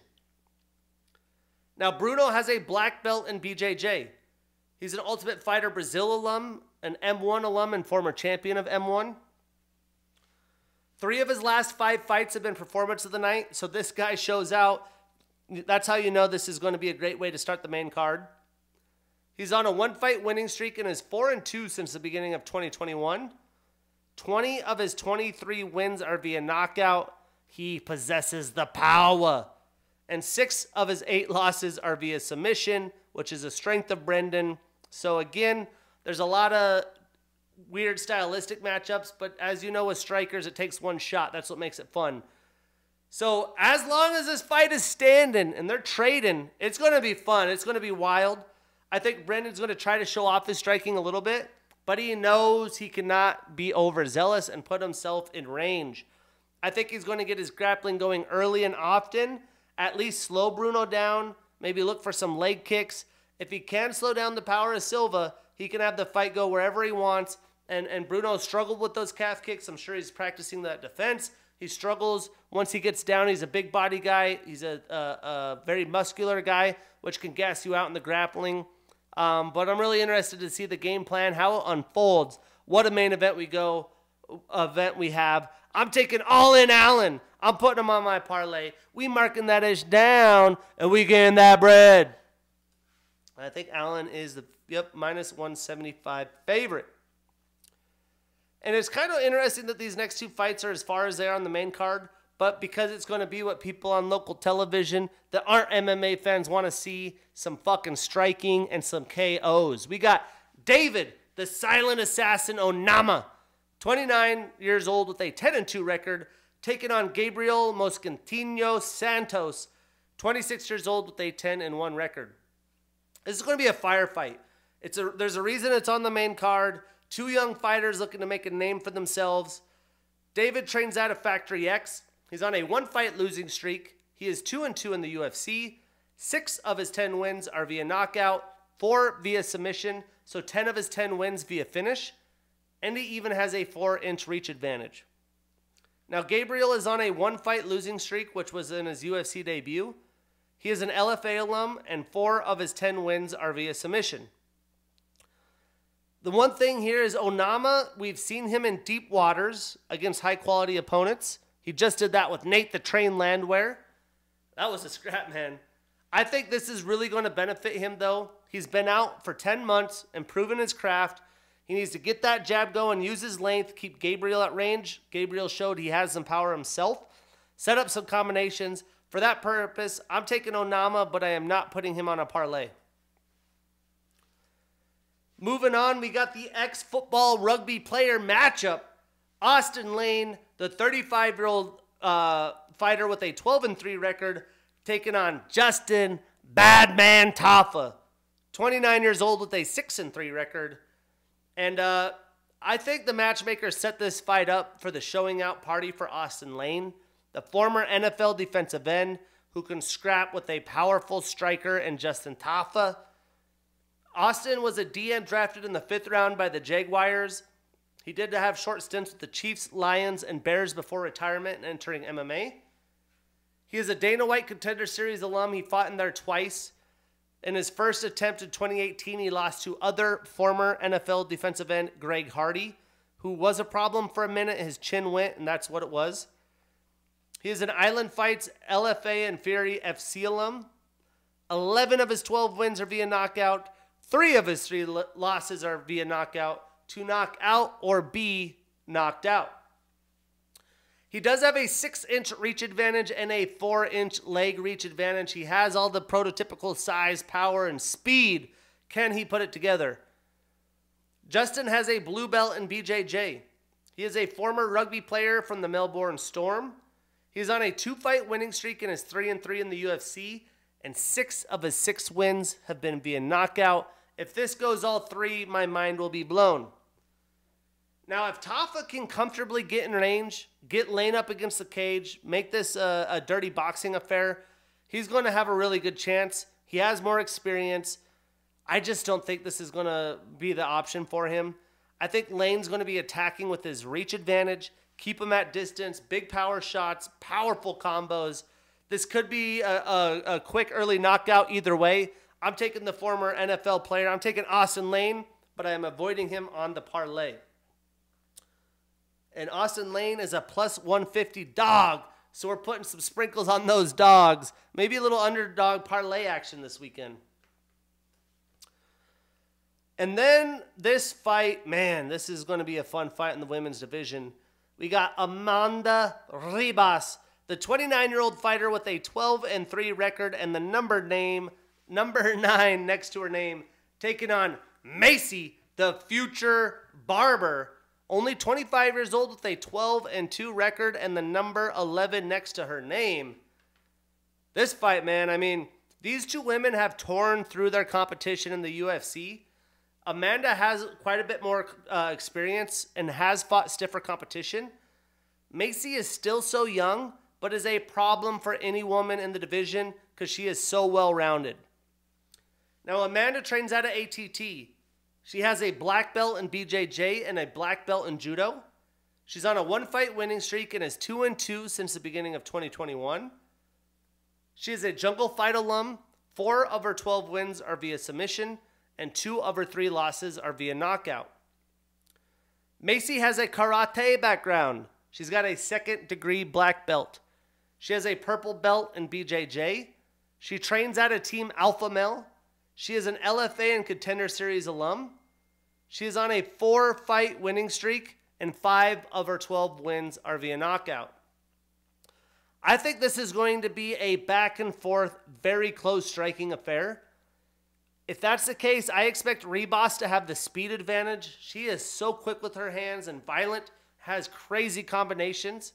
Now, Bruno has a black belt in BJJ. He's an Ultimate Fighter Brazil alum, an M1 alum, and former champion of M1. 3 of his last 5 fights have been performance of the night, so this guy shows out. That's how you know this is going to be a great way to start the main card. He's on a 1-fight winning streak and is 4-2 since the beginning of 2021. 20 of his 23 wins are via knockout. He possesses the power. And 6 of his 8 losses are via submission, which is a strength of Brendan. So again, there's a lot of weird stylistic matchups, but as you know with strikers, it takes one shot. That's what makes it fun. So as long as this fight is standing and they're trading, it's going to be fun. It's going to be wild. I think Brendan's going to try to show off his striking a little bit, but he knows he cannot be overzealous and put himself in range. I think he's going to get his grappling going early and often, at least slow Bruno down, maybe look for some leg kicks. If he can slow down the power of Silva, he can have the fight go wherever he wants. And Bruno struggled with those calf kicks. I'm sure he's practicing that defense. He struggles once he gets down. He's a big body guy. He's a very muscular guy, which can gas you out in the grappling. But I'm really interested to see the game plan, how it unfolds. What a main event we have. I'm taking All-In Allen. I'm putting him on my parlay. We marking that ish down, and we getting that bread. I think Allen is the minus 175 favorite. And it's kind of interesting that these next 2 fights are as far as they are on the main card, but because it's going to be what people on local television that aren't MMA fans want to see, some fucking striking and some KOs. We got David, the Silent Assassin Onama, 29 years old with a 10-2 record, taking on Gabriel Mosquentino Santos, 26 years old with a 10-1 record. This is going to be a firefight. There's a reason it's on the main card. 2 young fighters looking to make a name for themselves. David trains out of Factory X. He's on a 1-fight losing streak. He is 2-2 in the UFC. 6 of his 10 wins are via knockout, 4 via submission, so 10 of his 10 wins via finish. And he even has a 4-inch reach advantage. Now, Gabriel is on a 1-fight losing streak, which was in his UFC debut. He is an LFA alum, and 4 of his 10 wins are via submission. The one thing here is Onama, we've seen him in deep waters against high-quality opponents. He just did that with Nate the Train Landwehr. That was a scrap, man. I think this is really going to benefit him, though. He's been out for 10 months and proven his craft. He needs to get that jab going, use his length, keep Gabriel at range. Gabriel showed he has some power himself. Set up some combinations. For that purpose, I'm taking Onama, but I am not putting him on a parlay. Moving on, we got the ex-football rugby player matchup. Austin Lane, the 35-year-old fighter with a 12-3 record, taking on Justin Badman Taffa, 29 years old with a 6-3 record. And I think the matchmaker set this fight up for the showing out party for Austin Lane, the former NFL defensive end who can scrap with a powerful striker in Justin Tafa. Austin was a DN drafted in the 5th round by the Jaguars. He did have short stints with the Chiefs, Lions, and Bears before retirement and entering MMA. He is a Dana White Contender Series alum. He fought in there twice. In his first attempt in 2018, he lost to other former NFL defensive end Greg Hardy, who was a problem for a minute. His chin went, and that's what it was. He is an Island Fights LFA and Fury FC alum. 11 of his 12 wins are via knockout. 3 of his 3 losses are via knockout. To knock out or be knocked out. He does have a 6-inch reach advantage and a 4-inch leg reach advantage. He has all the prototypical size, power, and speed. Can he put it together? Justin has a blue belt in BJJ. He is a former rugby player from the Melbourne Storm. He is on a 2-fight winning streak and is 3-3 in the UFC. And 6 of his 6 wins have been via knockout. If this goes all 3, my mind will be blown. Now, if Tafa can comfortably get in range, get Lane up against the cage, make this a dirty boxing affair, he's going to have a really good chance. He has more experience. I just don't think this is going to be the option for him. I think Lane's going to be attacking with his reach advantage, keep him at distance, big power shots, powerful combos. This could be a quick early knockout either way. I'm taking the former NFL player. I'm taking Austin Lane, but I am avoiding him on the parlay. And Austin Lane is a plus 150 dog. So we're putting some sprinkles on those dogs. Maybe a little underdog parlay action this weekend. And then this fight, man, this is going to be a fun fight in the women's division. We got Amanda Ribas, the 29-year-old fighter with a 12-3 record and the number 9 next to her name, taking on Macy, the future barber. Only 25 years old with a 12-2 record and the number 11 next to her name. This fight, man, I mean, these 2 women have torn through their competition in the UFC. Amanda has quite a bit more experience and has fought stiffer competition. Macy is still so young, but is a problem for any woman in the division because she is so well-rounded. Now, Amanda trains out of ATT. She has a black belt in BJJ and a black belt in judo. She's on a 1-fight winning streak and is 2-2 since the beginning of 2021. She is a Jungle Fight alum. 4 of her 12 wins are via submission, and 2 of her 3 losses are via knockout. Macy has a karate background. She's got a 2nd-degree black belt. She has a purple belt in BJJ. She trains out of Team Alpha Male. She is an LFA and Contender Series alum. She is on a 4-fight winning streak, and 5 of her 12 wins are via knockout. I think this is going to be a back-and-forth, very close striking affair. If that's the case, I expect Ribas to have the speed advantage. She is so quick with her hands and violent, has crazy combinations.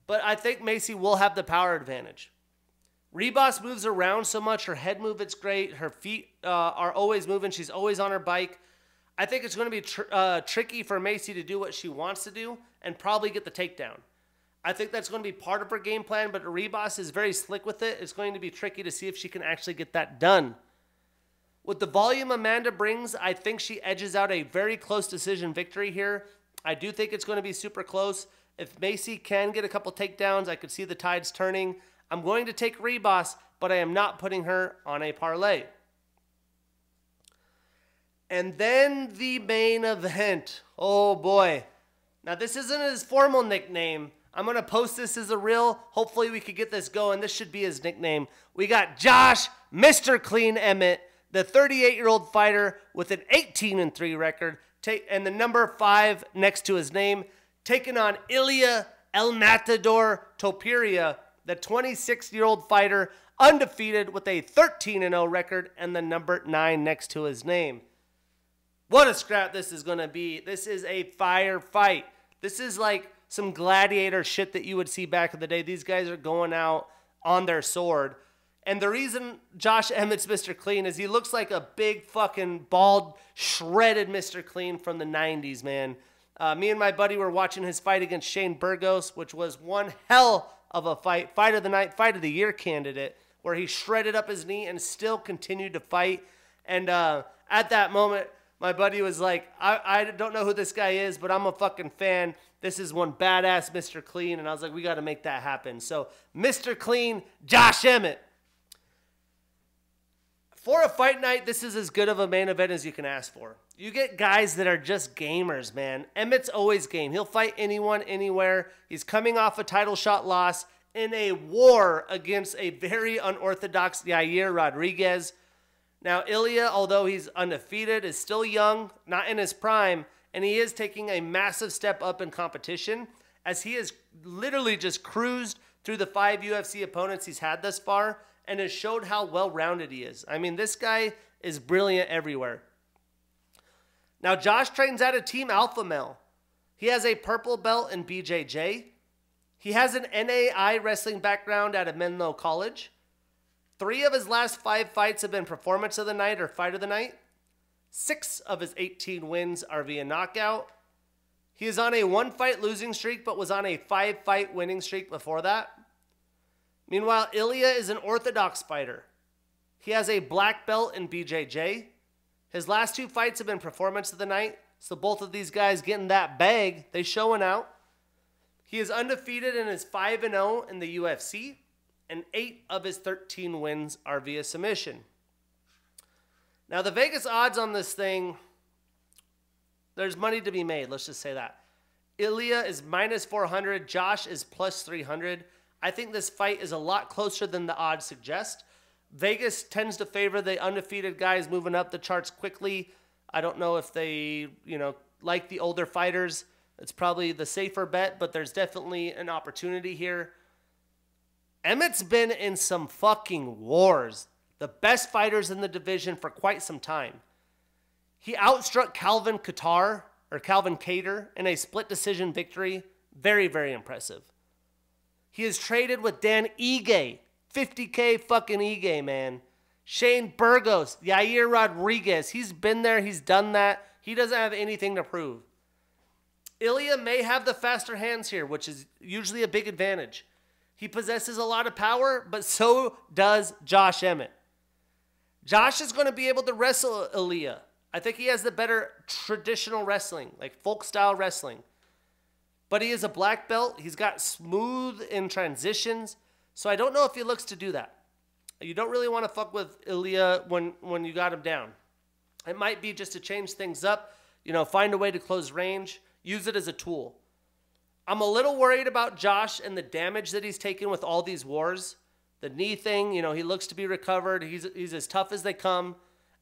But I think Macy will have the power advantage. Ribas moves around so much. Her head movement's great. Her feet are always moving. She's always on her bike. I think it's going to be tricky for Macy to do what she wants to do and probably get the takedown. I think that's going to be part of her game plan, but Ribas is very slick with it. It's going to be tricky to see if she can actually get that done. With the volume Amanda brings, I think she edges out a very close decision victory here. I do think it's going to be super close. If Macy can get a couple takedowns, I could see the tides turning. I'm going to take Ribas, but I am not putting her on a parlay. And then the main event. Oh boy. Now this isn't his formal nickname. I'm going to post this as a reel. Hopefully we could get this going. This should be his nickname. We got Josh, Mr. Clean Emmett, the 38-year-old fighter with an 18-3 record, and the number 5 next to his name, taking on Ilya El Matador Topuria, the 26-year-old fighter, undefeated with a 13-0 record and the number 9 next to his name. What a scrap this is going to be. This is a fire fight. This is like some gladiator shit that you would see back in the day. These guys are going out on their sword. And the reason Josh Emmett's Mr. Clean is he looks like a big fucking bald, shredded Mr. Clean from the 90s, man. Me and my buddy were watching his fight against Shane Burgos, which was one hell of a fight. Fight of the night, fight of the year candidate, where he shredded up his knee and still continued to fight. And at that moment, my buddy was like, I don't know who this guy is, but I'm a fucking fan. This is one badass Mr. Clean. And I was like, we got to make that happen. So Mr. Clean, Josh Emmett. For a fight night, this is as good of a main event as you can ask for. You get guys that are just gamers, man. Emmett's always game. He'll fight anyone, anywhere. He's coming off a title shot loss in a war against a very unorthodox Yair Rodriguez. Now, Ilya, although he's undefeated, is still young, not in his prime, and he is taking a massive step up in competition as he has literally just cruised through the 5 UFC opponents he's had thus far and has showed how well-rounded he is. I mean, this guy is brilliant everywhere. Now, Josh trains at a Team Alpha Male. He has a purple belt in BJJ. He has an NAI wrestling background at a Menlo College. 3 of his last 5 fights have been Performance of the Night or Fight of the Night. 6 of his 18 wins are via knockout. He is on a 1-fight losing streak, but was on a 5-fight winning streak before that. Meanwhile, Ilya is an orthodox fighter. He has a black belt in BJJ. His last 2 fights have been Performance of the Night, so both of these guys getting that bag, they showing out. He is undefeated and is 5-0 in the UFC, and 8 of his 13 wins are via submission. Now, the Vegas odds on this thing, there's money to be made, let's just say that. Ilya is minus 400, Josh is plus 300. I think this fight is a lot closer than the odds suggest. Vegas tends to favor the undefeated guys moving up the charts quickly. I don't know if they, like the older fighters. It's probably the safer bet, but there's definitely an opportunity here. Emmett's been in some fucking wars. The best fighters in the division for quite some time. He outstruck Calvin Kattar in a split decision victory. Very, very impressive. He has traded with Dan Ige. 50K fucking Ige, man. Shane Burgos, Yair Rodriguez. He's been there. He's done that. He doesn't have anything to prove. Ilya may have the faster hands here, which is usually a big advantage. He possesses a lot of power, but so does Josh Emmett. Josh is going to be able to wrestle Ilya. I think he has the better traditional wrestling, like folk-style wrestling. But he is a black belt. He's got smooth in transitions. So I don't know if he looks to do that. You don't really want to fuck with Ilya when you got him down. It might be just to change things up, find a way to close range, use it as a tool. I'm a little worried about Josh and the damage that he's taken with all these wars. The knee thing, he looks to be recovered. He's as tough as they come.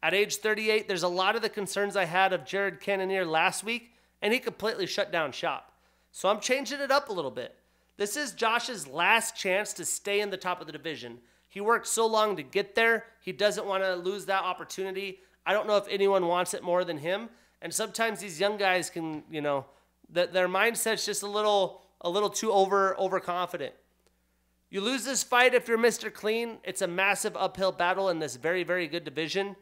At age 38, there's a lot of the concerns I had of Jared Cannonier last week, and he completely shut down shop. So I'm changing it up a little bit. This is Josh's last chance to stay in the top of the division. He worked so long to get there. He doesn't want to lose that opportunity. I don't know if anyone wants it more than him. And sometimes these young guys can, their mindset's just a little too overconfident. You lose this fight if you're Mr. Clean. It's a massive uphill battle in this very, very good division.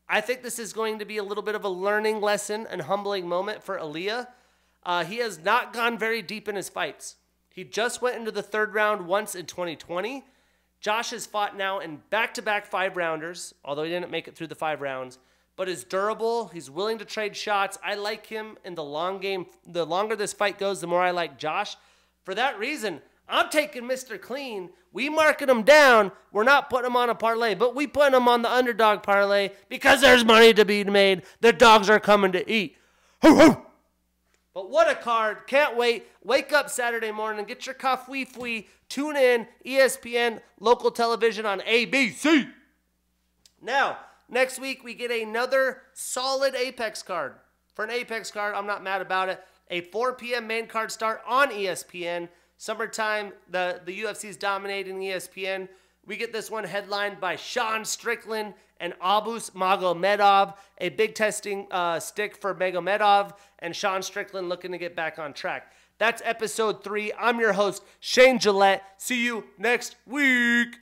I think this is going to be a little bit of a learning lesson and humbling moment for Ilya. He has not gone very deep in his fights. He just went into the 3rd round once in 2020. Josh has fought now in back-to-back 5-rounders, although he didn't make it through the 5 rounds, but is durable. He's willing to trade shots. I like him in the long game. The longer this fight goes, the more I like Josh. For that reason, I'm taking Mr. Clean. We marking him down. We're not putting him on a parlay, but we putting him on the underdog parlay because there's money to be made. The dogs are coming to eat. Hoo, hoo. But what a card. Can't wait. Wake up Saturday morning. Get your coffee. Tune in. ESPN, local television on ABC. Now, next week we get another solid Apex card. For an Apex card, I'm not mad about it. A 4 p.m. main card start on ESPN. Summertime, the UFC is dominating ESPN. We get this one headlined by Sean Strickland and Abus Magomedov, a big testing stick for Magomedov, and Sean Strickland looking to get back on track. That's episode 3. I'm your host, Shane Gillette. See you next week.